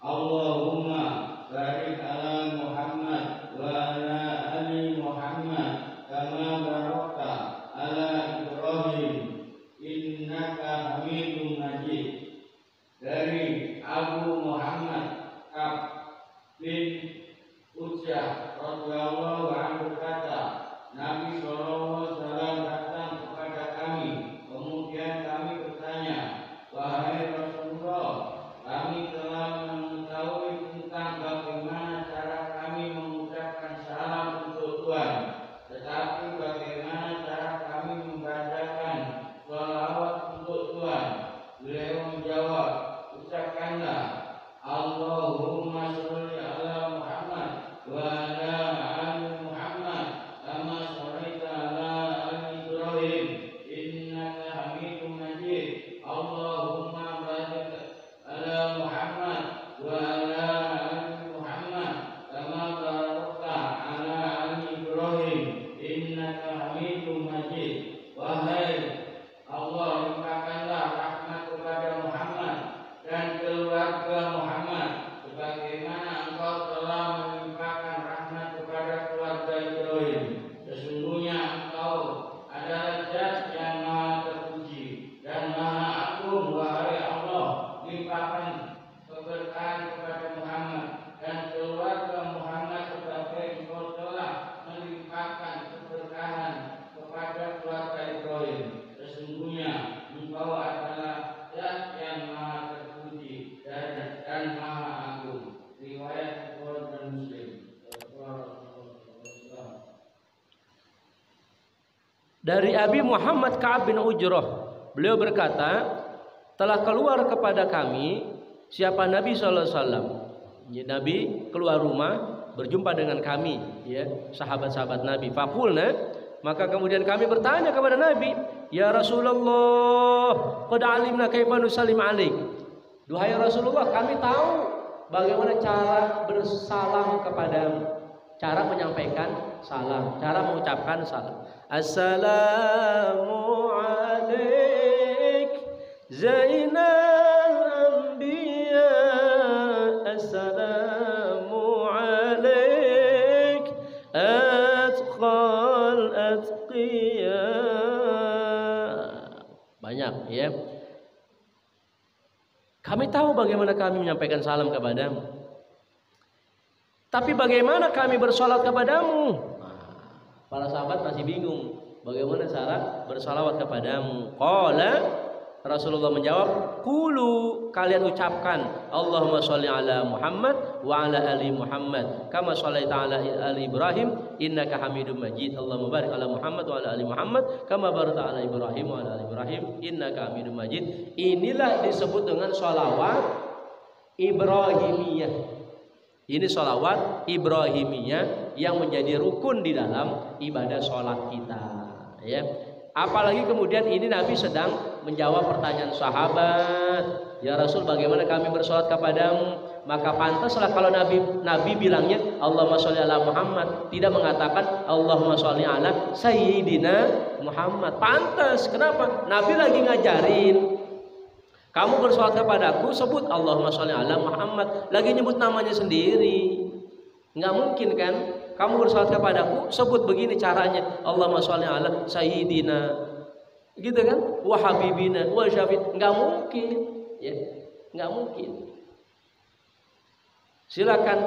Allahumma barik ala Muhammad wa ala ali Muhammad kama barakta ala Ibrahim innaka Hamidum Majid. Dari Abu Muhammad Ka'b bin Ujrah radhiyallahu anhu kata, Nabi sallallahu alaihi wasallam datang kepada kami, kemudian kami bertanya, wahai Rasulullah, kami telah mengetahui tentang bagaimana cara kami mengucapkan salam untuk Tuhan, tetapi bagaimana cara kami membacakan shalawat untuk Tuhan? Beliau menjawab, ucapkanlah Allahumma sholli ala Muhammad wa ala ali Muhammad kama shallaita ala ali Ibrahim innaka Hamidum Majid. Allahumma barik ala Muhammad wa ala ali Muhammad kama barakta ala ali Ibrahim innaka Hamidum Majid. Wahai Allah, limpahkanlah rahmat kepada Muhammad dan keluarga Muhammad sebagaimana Engkau telah melimpahkan rahmat kepada keluarga Ibrahim. Sesungguhnya Engkau adalah Zat yang Maha terpuji dan Maha Agung. Wahai Allah, limpahkan keberkahan kepada Muhammad dan keluarga Muhammad sebagai Engkau telah melimpahkan keberkahan kepada keluarga Ibrahim. Sesungguhnya Engkau adalah Zat yang Maha terpuji dan Maha Agung. Riwayat Bukhari dan Muslim. Dari Abi Muhammad Ka'b bin Ujrah, beliau berkata, telah keluar kepada kami siapa Nabi sallallahu alaihi wasallam. Ya, Nabi keluar rumah berjumpa dengan kami, ya, sahabat-sahabat Nabi. Faqulna, maka kemudian kami bertanya kepada Nabi, ya Rasulullah, qad alimna kaifa nusallim alaik. Duhai Rasulullah, kami tahu bagaimana cara bersalam kepadamu, cara menyampaikan salam, cara mengucapkan salam. Assalamu alaik Zainal Anbiya, Assalamu alaik Atqal Atqiya, ya. Kami tahu bagaimana kami menyampaikan salam kepadamu. Tapi bagaimana kami bersolat kepadamu? Para sahabat masih bingung. Bagaimana cara bersalawat kepadamu? Qala, Rasulullah menjawab, "Qulu, kalian ucapkan Allahumma sholli ala Muhammad wa ala ali Muhammad kama shallaita ala ali Ibrahim innaka Hamidum Majid. Allahumma barik ala Muhammad wa ala ali Muhammad kama barakta ala Ibrahim wa ala ali Ibrahim innaka Hamidum Majid." Inilah disebut dengan sholawat Ibrahimiyah. Ini sholawat Ibrahimiyah yang menjadi rukun di dalam ibadah sholat kita, ya. Apalagi kemudian ini Nabi sedang menjawab pertanyaan sahabat, "Ya Rasul, bagaimana kami bersolat kepadamu?" Maka pantaslah kalau Nabi bilangnya Allahumma sholli ala Muhammad, tidak mengatakan Allahumma sholli ala Sayyidina Muhammad. Pantas. Kenapa? Nabi lagi ngajarin, kamu bersolat kepadaku sebut Allahumma sholli ala Muhammad, lagi nyebut namanya sendiri. Nggak mungkin kan? Kamu bersolat kepadaku sebut begini caranya, Allahumma sholli ala Sayyidina, gitu kan? Wa habibina wa syafi'ina. Nggak mungkin, ya, nggak mungkin. Silakan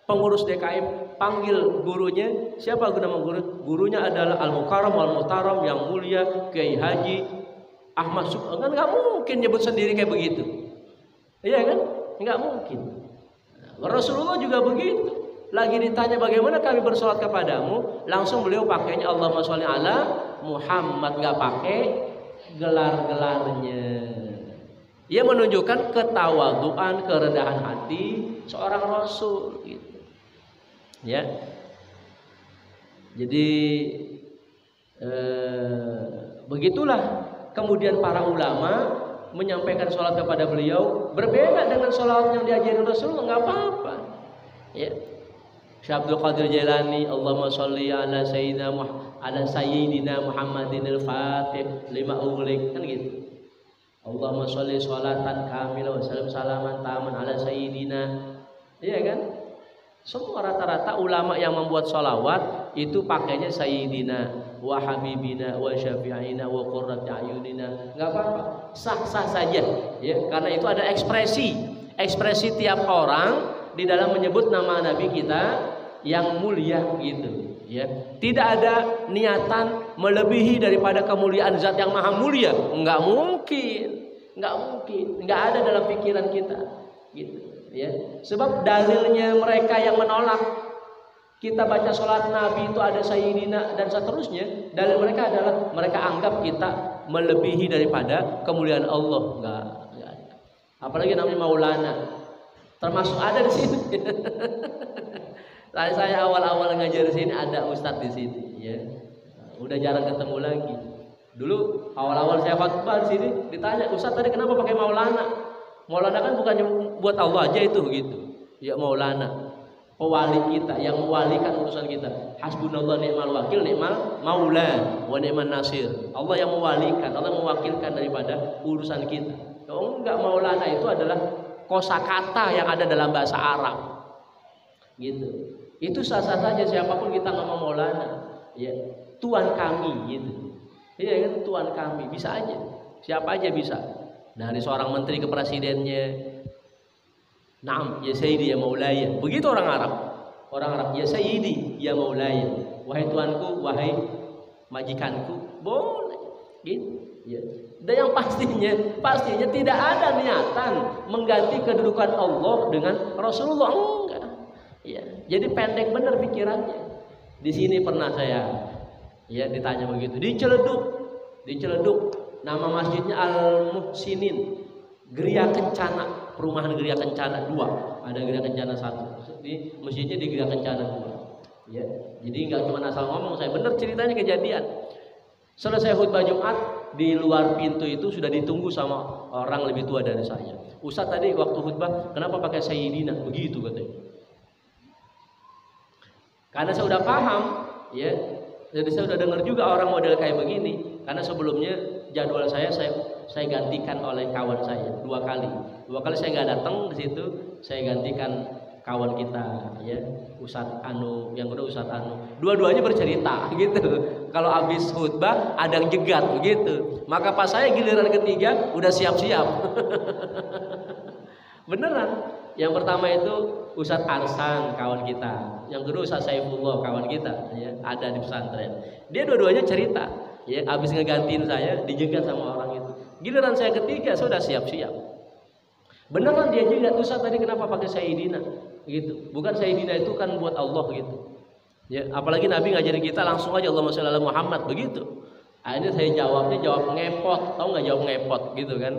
pengurus DKM panggil gurunya. Siapa nama guru? Gurunya adalah Al-Mukarram Al-Muhtaram yang mulia Kiai Haji Ahmad Subhan. Kan nggak mungkin nyebut sendiri kayak begitu, iya kan? Nggak mungkin. Rasulullah juga begitu. Lagi ditanya bagaimana kami bersolat kepadamu, langsung beliau pakainya Allahumma sholli ala Muhammad, nggak pakai gelar-gelarnya. Ia menunjukkan ketawaduan, kerendahan hati seorang Rasul, gitu. Ya. Jadi begitulah kemudian para ulama menyampaikan sholat kepada beliau berbeda dengan sholat yang diajarin Rasulullah, nggak apa-apa, ya. Syekh Abdul Qadir Jailani, Allahumma sholli ala sayyidina Muhammadin al-Fatih lima ughliq, kan gitu. Allahumma sholli sholatan kamilah wa salam salaman taman ala sayyidina, iya kan? Semua rata-rata ulama yang membuat sholawat itu pakainya sayyidina wa habibina wa syafi'ina wa qurrati ayunina. Enggak apa-apa, sah-sah saja, ya, karena itu ada ekspresi tiap orang di dalam menyebut nama Nabi kita yang mulia, gitu, ya. Tidak ada niatan melebihi daripada kemuliaan zat yang maha mulia. Enggak mungkin, enggak ada dalam pikiran kita, gitu, ya. Sebab dalilnya mereka yang menolak kita baca sholat Nabi itu ada sayyidina dan seterusnya, dalil mereka adalah mereka anggap kita melebihi daripada kemuliaan Allah. Enggak ada. Apalagi namanya Maulana, termasuk ada di sini. Saya awal-awal ngajar di sini ada ustadz di sini, ya. Udah jarang ketemu lagi. Dulu awal-awal saya khutbah di sini ditanya, "Ustadz tadi kenapa pakai Maulana?" Maulana kan bukannya buat Allah aja itu, gitu. Ya, Maulana, pewali kita yang mewalikan urusan kita. Hasbunallah ni'mal wakil, ni'mal maula wa ni'man nasir. Allah yang mewalikan, Allah mewakilkan daripada urusan kita. Kalau enggak, Maulana itu adalah kosakata yang ada dalam bahasa Arab, gitu. Itu sah-sah saja siapapun kita ngomong Maulana, ya, Tuhan kami, gitu. Iya kan, Tuhan kami, bisa aja, siapa aja bisa. Dari seorang menteri ke presidennya, Naam ya Sayyidi ya Maulaya. Begitu orang Arab. Orang Arab, ya Sayyidi ya Maulaya. Wahai tuanku, wahai majikanku, boleh, gitu, ya. Dan yang pastinya tidak ada niatan mengganti kedudukan Allah dengan Rasulullah, enggak. Ya, jadi pendek benar pikirannya. Di sini pernah saya, ya, ditanya begitu. Di Ciledug, nama masjidnya Al-Muhsinin, Geria Kencana, perumahan Geria Kencana 2, ada Geria Kencana 1. Di masjidnya di Geria Kencana 2. Ya, jadi nggak cuma asal ngomong, saya benar ceritanya kejadian. Selesai khutbah Jumat, di luar pintu itu sudah ditunggu sama orang lebih tua dari saya. Ustaz tadi waktu khutbah kenapa pakai Sayyidina? Begitu katanya. Karena saya udah paham, ya. Jadi saya udah dengar juga orang model kayak begini. Karena sebelumnya jadwal saya gantikan oleh kawan saya 2 kali. 2 kali saya nggak datang di situ, saya gantikan kawan kita ya, Ustadz Anu, yang kedua Ustadz Anu. Dua-duanya bercerita gitu. Kalau habis khutbah ada yang jegat begitu. Maka pas saya giliran ketiga udah siap-siap. Beneran. Yang pertama itu Ustadz Arsan kawan kita. Yang kedua Ustadz Saifullah kawan kita ya, ada di pesantren. Dia dua-duanya cerita ya, habis ngegantiin saya dijegat sama orang itu. Giliran saya ketiga sudah siap-siap. Beneran dia jegat, Ustadz tadi kenapa pakai Sayyidina gitu. Bukan Sayyidina itu kan buat Allah gitu. Ya, apalagi Nabi ngajarin kita langsung aja Allahumma shalli ala Muhammad begitu. Akhirnya saya jawabnya jawab ngepot, tahu nggak jawab ngepot gitu kan?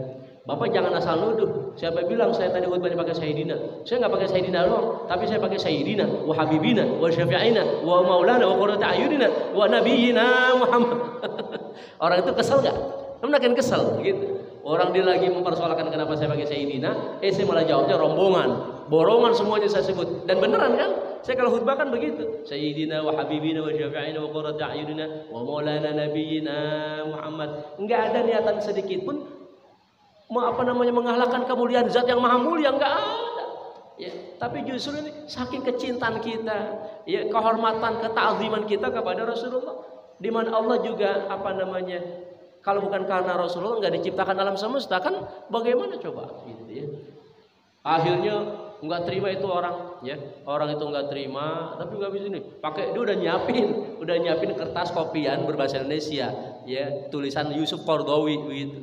Bapak jangan asal nuduh. Siapa bilang saya tadi khutbahnya pakai Sayyidina? Saya nggak pakai Sayyidina doang, tapi saya pakai Sayyidina, wa Habibina, wa Syafi'ina, wa Maulana, wa Qurratu A'yunina, wa Nabiyina Muhammad. Orang itu kesel nggak? Makin kesel gitu. Orang dia lagi mempersoalkan kenapa saya pakai Sayyidina, saya malah jawabnya rombongan, borongan semuanya saya sebut. Dan beneran kan? Saya kalau khutbah kan begitu. Sayyidina wa Habibina wa Syafi'ina wa Qurratu A'yunina, wa Maulana Nabiyina Muhammad. Enggak ada niatan sedikit pun mengalahkan kemuliaan zat yang maha mulia, enggak ada ya. Tapi justru ini saking kecintaan kita ya, kehormatan, ketakziman kita kepada Rasulullah, di mana Allah juga kalau bukan karena Rasulullah nggak diciptakan alam semesta kan bagaimana coba gitu ya. Akhirnya nggak terima itu orang ya, orang itu nggak terima, tapi nggak bisa nih pakai, dia udah nyiapin kertas kopian berbahasa Indonesia ya, tulisan Yusuf Qaradawi gitu.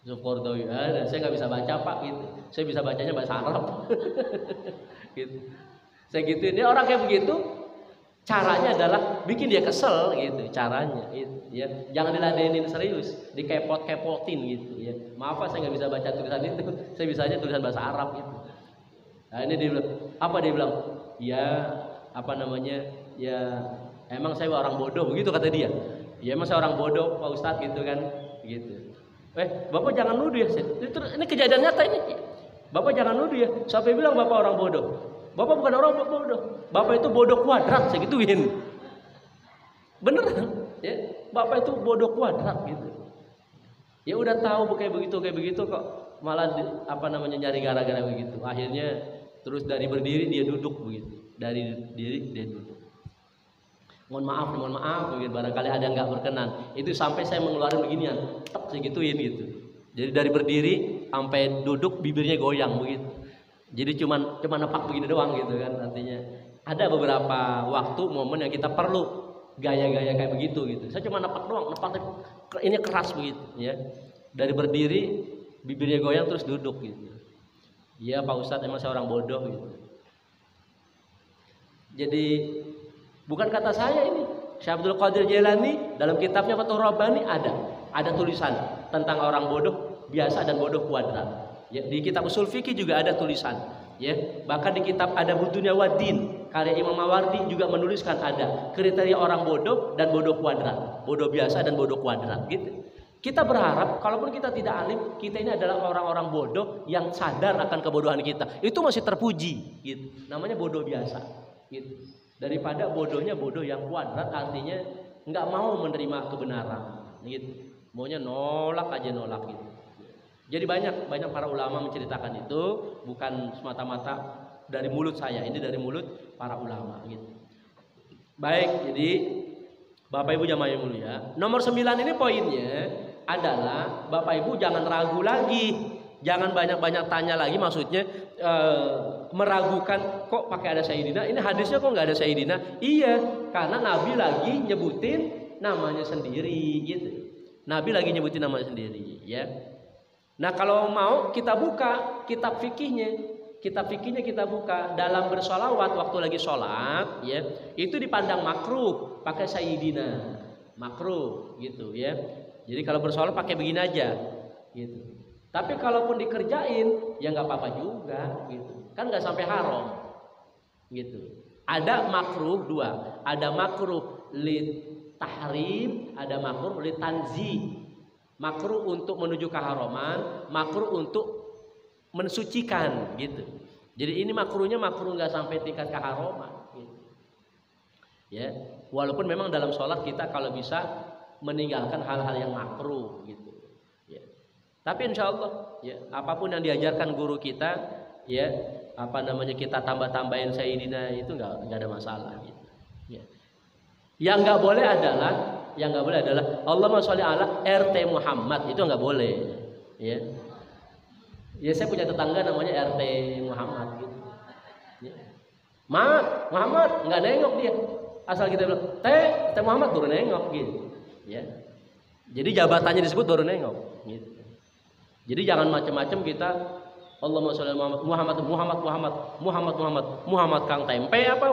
Yusuf Qaradawi, saya nggak bisa baca Pak gitu, saya bisa bacanya bahasa Arab. Gitu. Saya gituin dia, orang kayak begitu caranya adalah bikin dia kesel gitu, caranya gitu ya. Jangan diladenin serius, dikepot-kepotin gitu ya. Maaf Pak, saya nggak bisa baca tulisan itu, saya bisanya tulisan bahasa Arab gitu. Nah ini dia bilang, dia bilang? Ya ya emang saya orang bodoh begitu kata dia. Ya emang saya orang bodoh Pak Ustadz gitu kan gitu. Bapak jangan nuduh ya. Ini kejadian nyata ini. Bapak jangan nuduh ya. Siapa bilang Bapak orang bodoh? Bapak bukan orang bodoh. Bapak itu bodoh kuadrat, saya gituin. Beneran ya. Bapak itu bodoh kuadrat gitu. Ya udah tahu kayak begitu kok malah nyari gara-gara begitu. Akhirnya terus dari berdiri dia duduk begitu. Dari diri dia duduk. Mohon maaf begitu, barangkali ada yang nggak berkenan. Itu sampai saya mengeluarkan beginian, tak segituin gitu. Jadi dari berdiri sampai duduk bibirnya goyang begitu. Jadi cuma nepak begini doang gitu kan. Artinya ada beberapa waktu momen yang kita perlu gaya-gaya kayak begitu gitu. Saya cuma nepak doang, ini keras begitu ya. Dari berdiri bibirnya goyang terus duduk gitu. Iya Pak Ustadz, emang saya orang bodoh gitu. Jadi bukan kata saya ini, Syekh Abdul Qadir Jailani dalam kitabnya Fathur Rabbani ada tulisan tentang orang bodoh biasa dan bodoh kuadrat. Ya, di kitab Ushul Fiqih juga ada tulisan. Ya, bahkan di kitab Adabud Dunya Waddin karya Imam Mawardi juga menuliskan ada kriteria orang bodoh dan bodoh kuadrat, bodoh biasa dan bodoh kuadrat gitu. Kita berharap kalaupun kita tidak alim, kita ini adalah orang-orang bodoh yang sadar akan kebodohan kita. Itu masih terpuji gitu. Namanya bodoh biasa gitu. Daripada bodohnya bodoh yang kuadrat, artinya nggak mau menerima kebenaran gitu. Maunya nolak gitu. Jadi banyak para ulama menceritakan itu, bukan semata-mata dari mulut saya, ini dari mulut para ulama gitu. Baik, jadi Bapak Ibu jamaah yang mulia, nomor 9 ini poinnya adalah Bapak Ibu jangan ragu lagi, jangan banyak-banyak tanya lagi, maksudnya meragukan kok pakai ada Sayyidina, ini hadisnya kok nggak ada Sayyidina. Iya, karena Nabi lagi nyebutin namanya sendiri gitu. Nabi lagi nyebutin namanya sendiri ya. Nah kalau mau kita buka kitab fikihnya kita buka dalam bersolawat waktu lagi sholat ya, itu dipandang makruh pakai Sayyidina, makruh gitu ya. Jadi kalau bersolawat pakai begini aja gitu. Tapi kalaupun dikerjain ya nggak apa-apa juga gitu, kan nggak sampai haram gitu. Ada makruh dua, ada makruh li tahrim, ada makruh li tanzih. Makruh untuk menuju keharaman, makruh untuk mensucikan gitu. Jadi ini makruhnya makruh nggak sampai tingkat keharaman gitu. Ya, walaupun memang dalam sholat kita kalau bisa meninggalkan hal-hal yang makruh gitu. Ya. Tapi insya Allah, ya, apapun yang diajarkan guru kita ya apa namanya kita tambah-tambahin Sayyidina itu nggak ada masalah gitu. Ya. Yang nggak boleh adalah Allahumma sholli ala RT Muhammad, itu nggak boleh. Ya. Ya saya punya tetangga namanya RT Muhammad gitu. Ya. Muhammad nggak nengok dia. Asal kita bilang T Muhammad baru nengok gitu. Ya. Jadi jabatannya disebut baru nengok gitu. Jadi jangan macam-macam kita Allahumma sholli Muhammad Kang Tempe apa?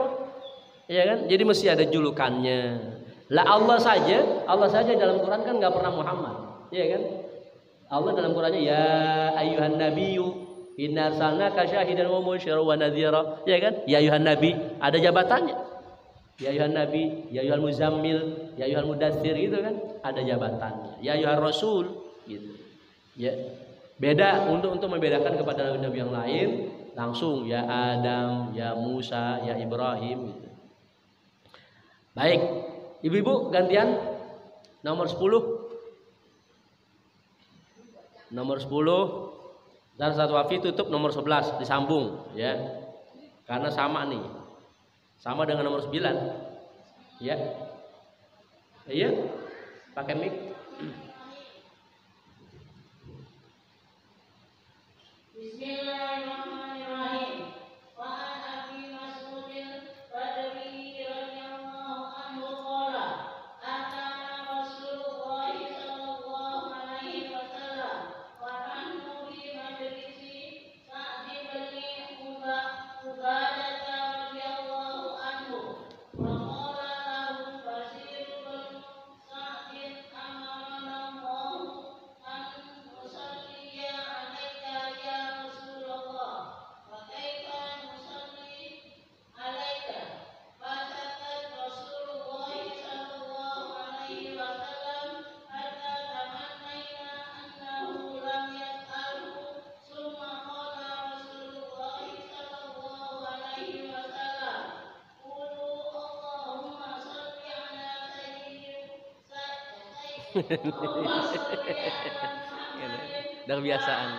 Ya kan? Jadi mesti ada julukannya. Lah Allah saja dalam Quran kan nggak pernah Muhammad, ya kan? Allah dalam Qurannya ya ayyuhan nabiyyu inna arsalnaka syahidan wa mubasyiran wa nadhira, ya kan? Ya ayyuhan nabi ada jabatannya. Ya ayyuhan nabi, ya ayyuhal muzammil, ya ayyuhal mudaththir itu kan ada jabatannya. Ya ayyuhar rasul gitu. Ya. Beda untuk membedakan kepada nabi yang lain langsung ya Adam, ya Musa, ya Ibrahim gitu. Baik, ibu-ibu gantian nomor 10. Nomor 10 dan satu wafi tutup nomor 11 disambung ya. Karena sama nih. Sama dengan nomor 9. Ya. Iya. Pakai mic. Bismillahirrahmanirrahim. Wa an Abi Mas'udin Badri radhiyallahu anhu qala atana Rasulullah sallallahu alaihi wasallam wa nahnu fi majlisi Sa'd bin Ubadah radhiyallahu anhu wa qala lahu Bashir bin Sa'd amarna Allah an nusalliya alaika ya Rasulullah wa kaifa nusalli alaika fasakat Rasulullah sallallahu alaihi wasallam hatta tamannaina annahu lam yas'alhu summa qala Rasulullah sallallahu alaihi wasallam qulu Allahumma salli ala Allahumma salli ala Muhammadin Udah kebiasaan.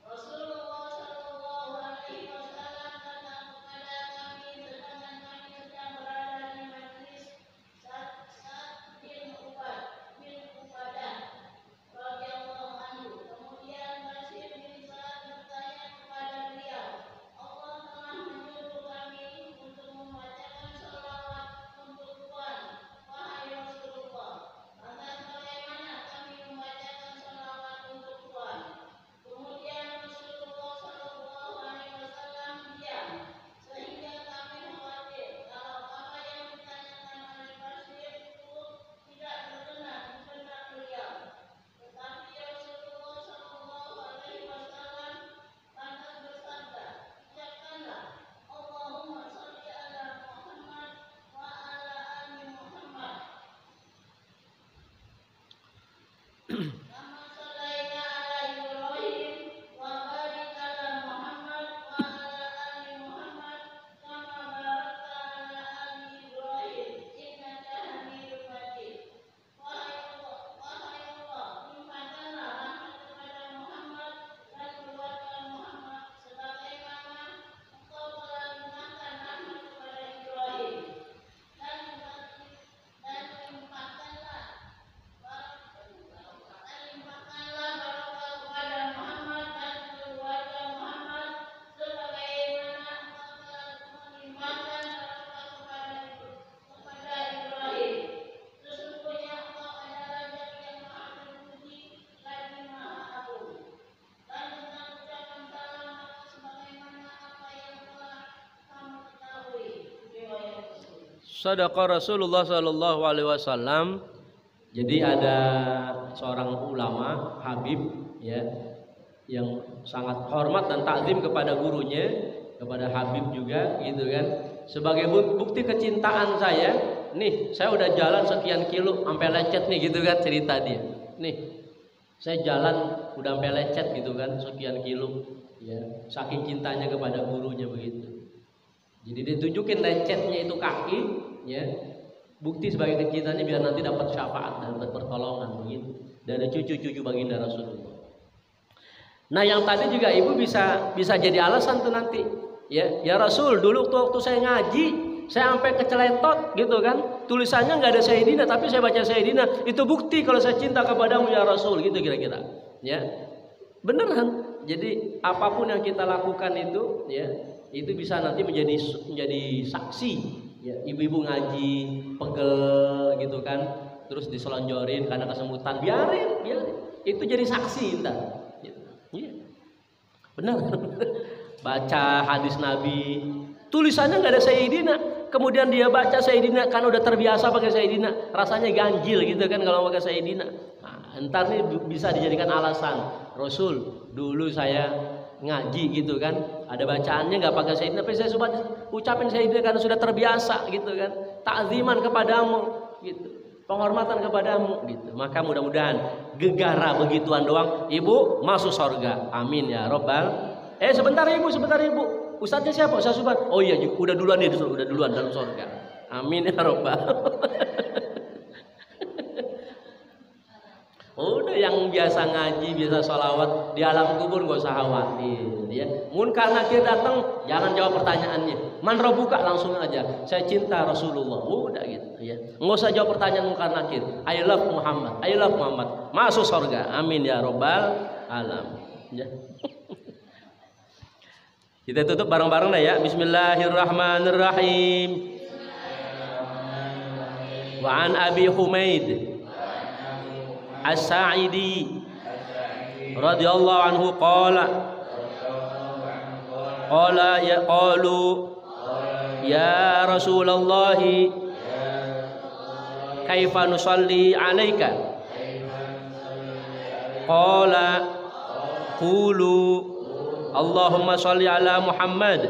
Rasulullah sallallahu alaihi wasallam datang kepada kami sedangkan kami sedang berada di majlis Sa'd bin Ubadah radhiyallahu anhu. Kemudian Bashir bin Sa'd bertanya kepada beliau, Allah telah menyuruh kami untuk membacakan sholawat untuk Tuhan, wahai Rasulullah. Lantas bagaimana kami membacakan sholawat untuk Tuhan? Kemudian Rasulullah sallallahu alaihi wasallam diam sehingga kami khawatir kalau apa yang ditanyakan oleh Bashir itu tidak berkenan di benak beliau. Tetapi Rasulullah sallallahu alaihi wasallam lantas bersabda, ucapkanlah Allahumma sholli ala Muhammad wa ala ali Muhammad. Kama shallaita ala Ibrahim wa barik ala Muhammad wa ala ali Muhammad kama barakta ala ali Ibrahim innaka Hamidum Majid. Wahai Allah, limpahkanlah rahmat kepada Muhammad dan keluarga Muhammad sebagaimana Engkau telah limpahkan rahmat kepada Ibrahim dan limpahkanlah barokah kepada Muhammad dan keluarga Muhammad sebagaimana Engkau telah melimpahkan barokah kepada Ibrahim. Sesungguhnya Engkau adalah Zat yang Maha Terpuji lagi Maha Agung. Dan tentang ucapan salam maka sebagaimana apa yang telah kamu ketahui. Riwayat Muslim. Shadaqa Rasulullah sallallahu alaihi wasallam. Jadi ada seorang ulama Habib ya yang sangat hormat dan takzim kepada gurunya, kepada Habib juga gitu kan. Sebagai bukti kecintaan saya, nih saya udah jalan sekian kilo sampai lecet nih gitu kan cerita dia. Nih saya jalan udah sampai lecet gitu kan sekian kilo ya, saking cintanya kepada gurunya begitu. Jadi ditunjukin lecetnya itu kaki ya, bukti sebagai kecintaannya biar nanti dapat syafaat dan dapat pertolongan begitu dari cucu-cucu baginda Rasulullah. Nah yang tadi juga ibu bisa jadi alasan tuh nanti ya Rasul, dulu waktu saya ngaji saya sampai keceletot gitu kan, tulisannya nggak ada Sayyidina tapi saya baca Sayyidina, itu bukti kalau saya cinta kepadamu ya Rasul, gitu kira-kira ya. Beneran, jadi apapun yang kita lakukan itu ya, itu bisa nanti menjadi saksi ya. Ibu-ibu ngaji pegel gitu kan, terus diselonjorin karena kesemutan, biarin itu jadi saksi entar ya. Benar. Baca hadis Nabi, tulisannya nggak ada Sayyidina, kemudian dia baca Sayyidina karena udah terbiasa pakai Sayyidina, rasanya ganjil gitu kan kalau pakai Sayyidina. Nah, entar nih bisa dijadikan alasan, Rasul dulu saya ngaji gitu kan, ada bacaannya nggak pakai Sayyidina, tapi saya coba ucapin Sayyidina karena sudah terbiasa gitu kan, takziman kepadamu gitu, penghormatan kepadamu gitu. Maka mudah-mudahan gegara begituan doang ibu masuk surga, amin ya robbal. Sebentar ibu, ustadznya siapa? Ustaz Subhan. Oh iya, udah duluan dalam surga, amin ya robbal. Udah yang biasa ngaji, biasa sholawat di alam kubur gak usah khawatir ya. Munkar nakir datang jangan jawab pertanyaannya, man rabbuka, langsung aja saya cinta Rasulullah, udah gitu ya. Nggak usah jawab pertanyaan munkar nakir, I love Muhammad, masuk surga, amin ya robbal alam ya. Kita tutup bareng-bareng lah ya. Bismillahirrahmanirrahim. Wa an Abi Humaid As-Sa'idi radhiyallahu anhu qala qalu ya Rasulullah kaifa nusalli alaika qala qulu Allahumma shalli ala Muhammad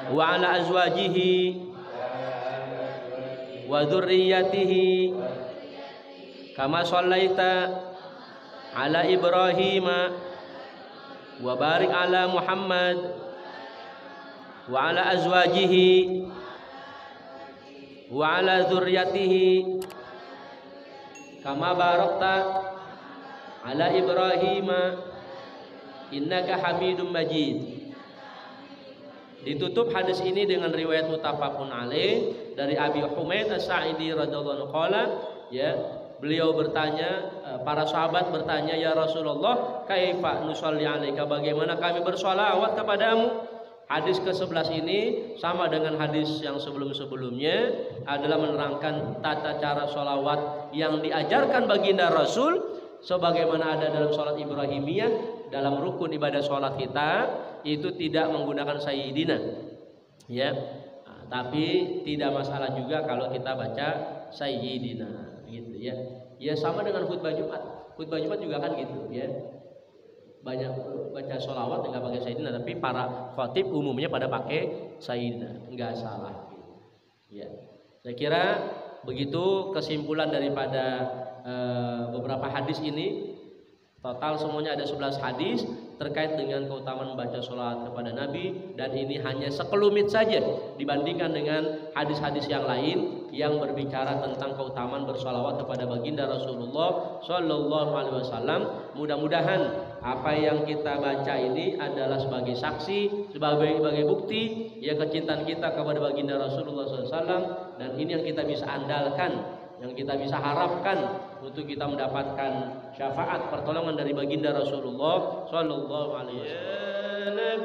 wa ala azwajihi wa dzurriyyatihi kama shallaita ala Ibrahim wa barik ala Muhammad wa ala azwajihi wa ala dzurriyyatihi kama barakta ala Ibrahim innaka Hamidum Majid. Ditutup hadis ini dengan riwayat muttafaqun alaih dari Abi Humaid As-Sa'idi radhiyallahu anhu qala ya, beliau bertanya, para sahabat bertanya, ya Rasulullah kaifa nusalli alaika, bagaimana kami bersolawat kepadamu. Hadis ke-11 ini sama dengan hadis yang sebelum-sebelumnya, adalah menerangkan tata cara solawat yang diajarkan baginda Rasul sebagaimana ada dalam sholat Ibrahimiyah. Dalam rukun ibadah sholat kita itu tidak menggunakan Sayyidina ya, tapi tidak masalah juga kalau kita baca Sayyidina gitu ya. Ya sama dengan khutbah Jumat juga kan gitu ya, banyak baca sholawat nggak pakai Sayyidina, tapi para khatib umumnya pada pakai Sayyidina, nggak salah ya. Saya kira begitu kesimpulan daripada beberapa hadis ini. Total semuanya ada 11 hadis terkait dengan keutamaan membaca sholawat kepada Nabi, dan ini hanya sekelumit saja dibandingkan dengan hadis-hadis yang lain yang berbicara tentang keutamaan bersolawat kepada baginda Rasulullah Shallallahu Alaihi Wasallam. Mudah-mudahan apa yang kita baca ini adalah sebagai saksi, sebagai bukti ya kecintaan kita kepada baginda Rasulullah SAW, dan ini yang kita bisa andalkan, yang kita bisa harapkan untuk kita mendapatkan syafaat pertolongan dari baginda Rasulullah Sallallahu Alaihi Wasallam.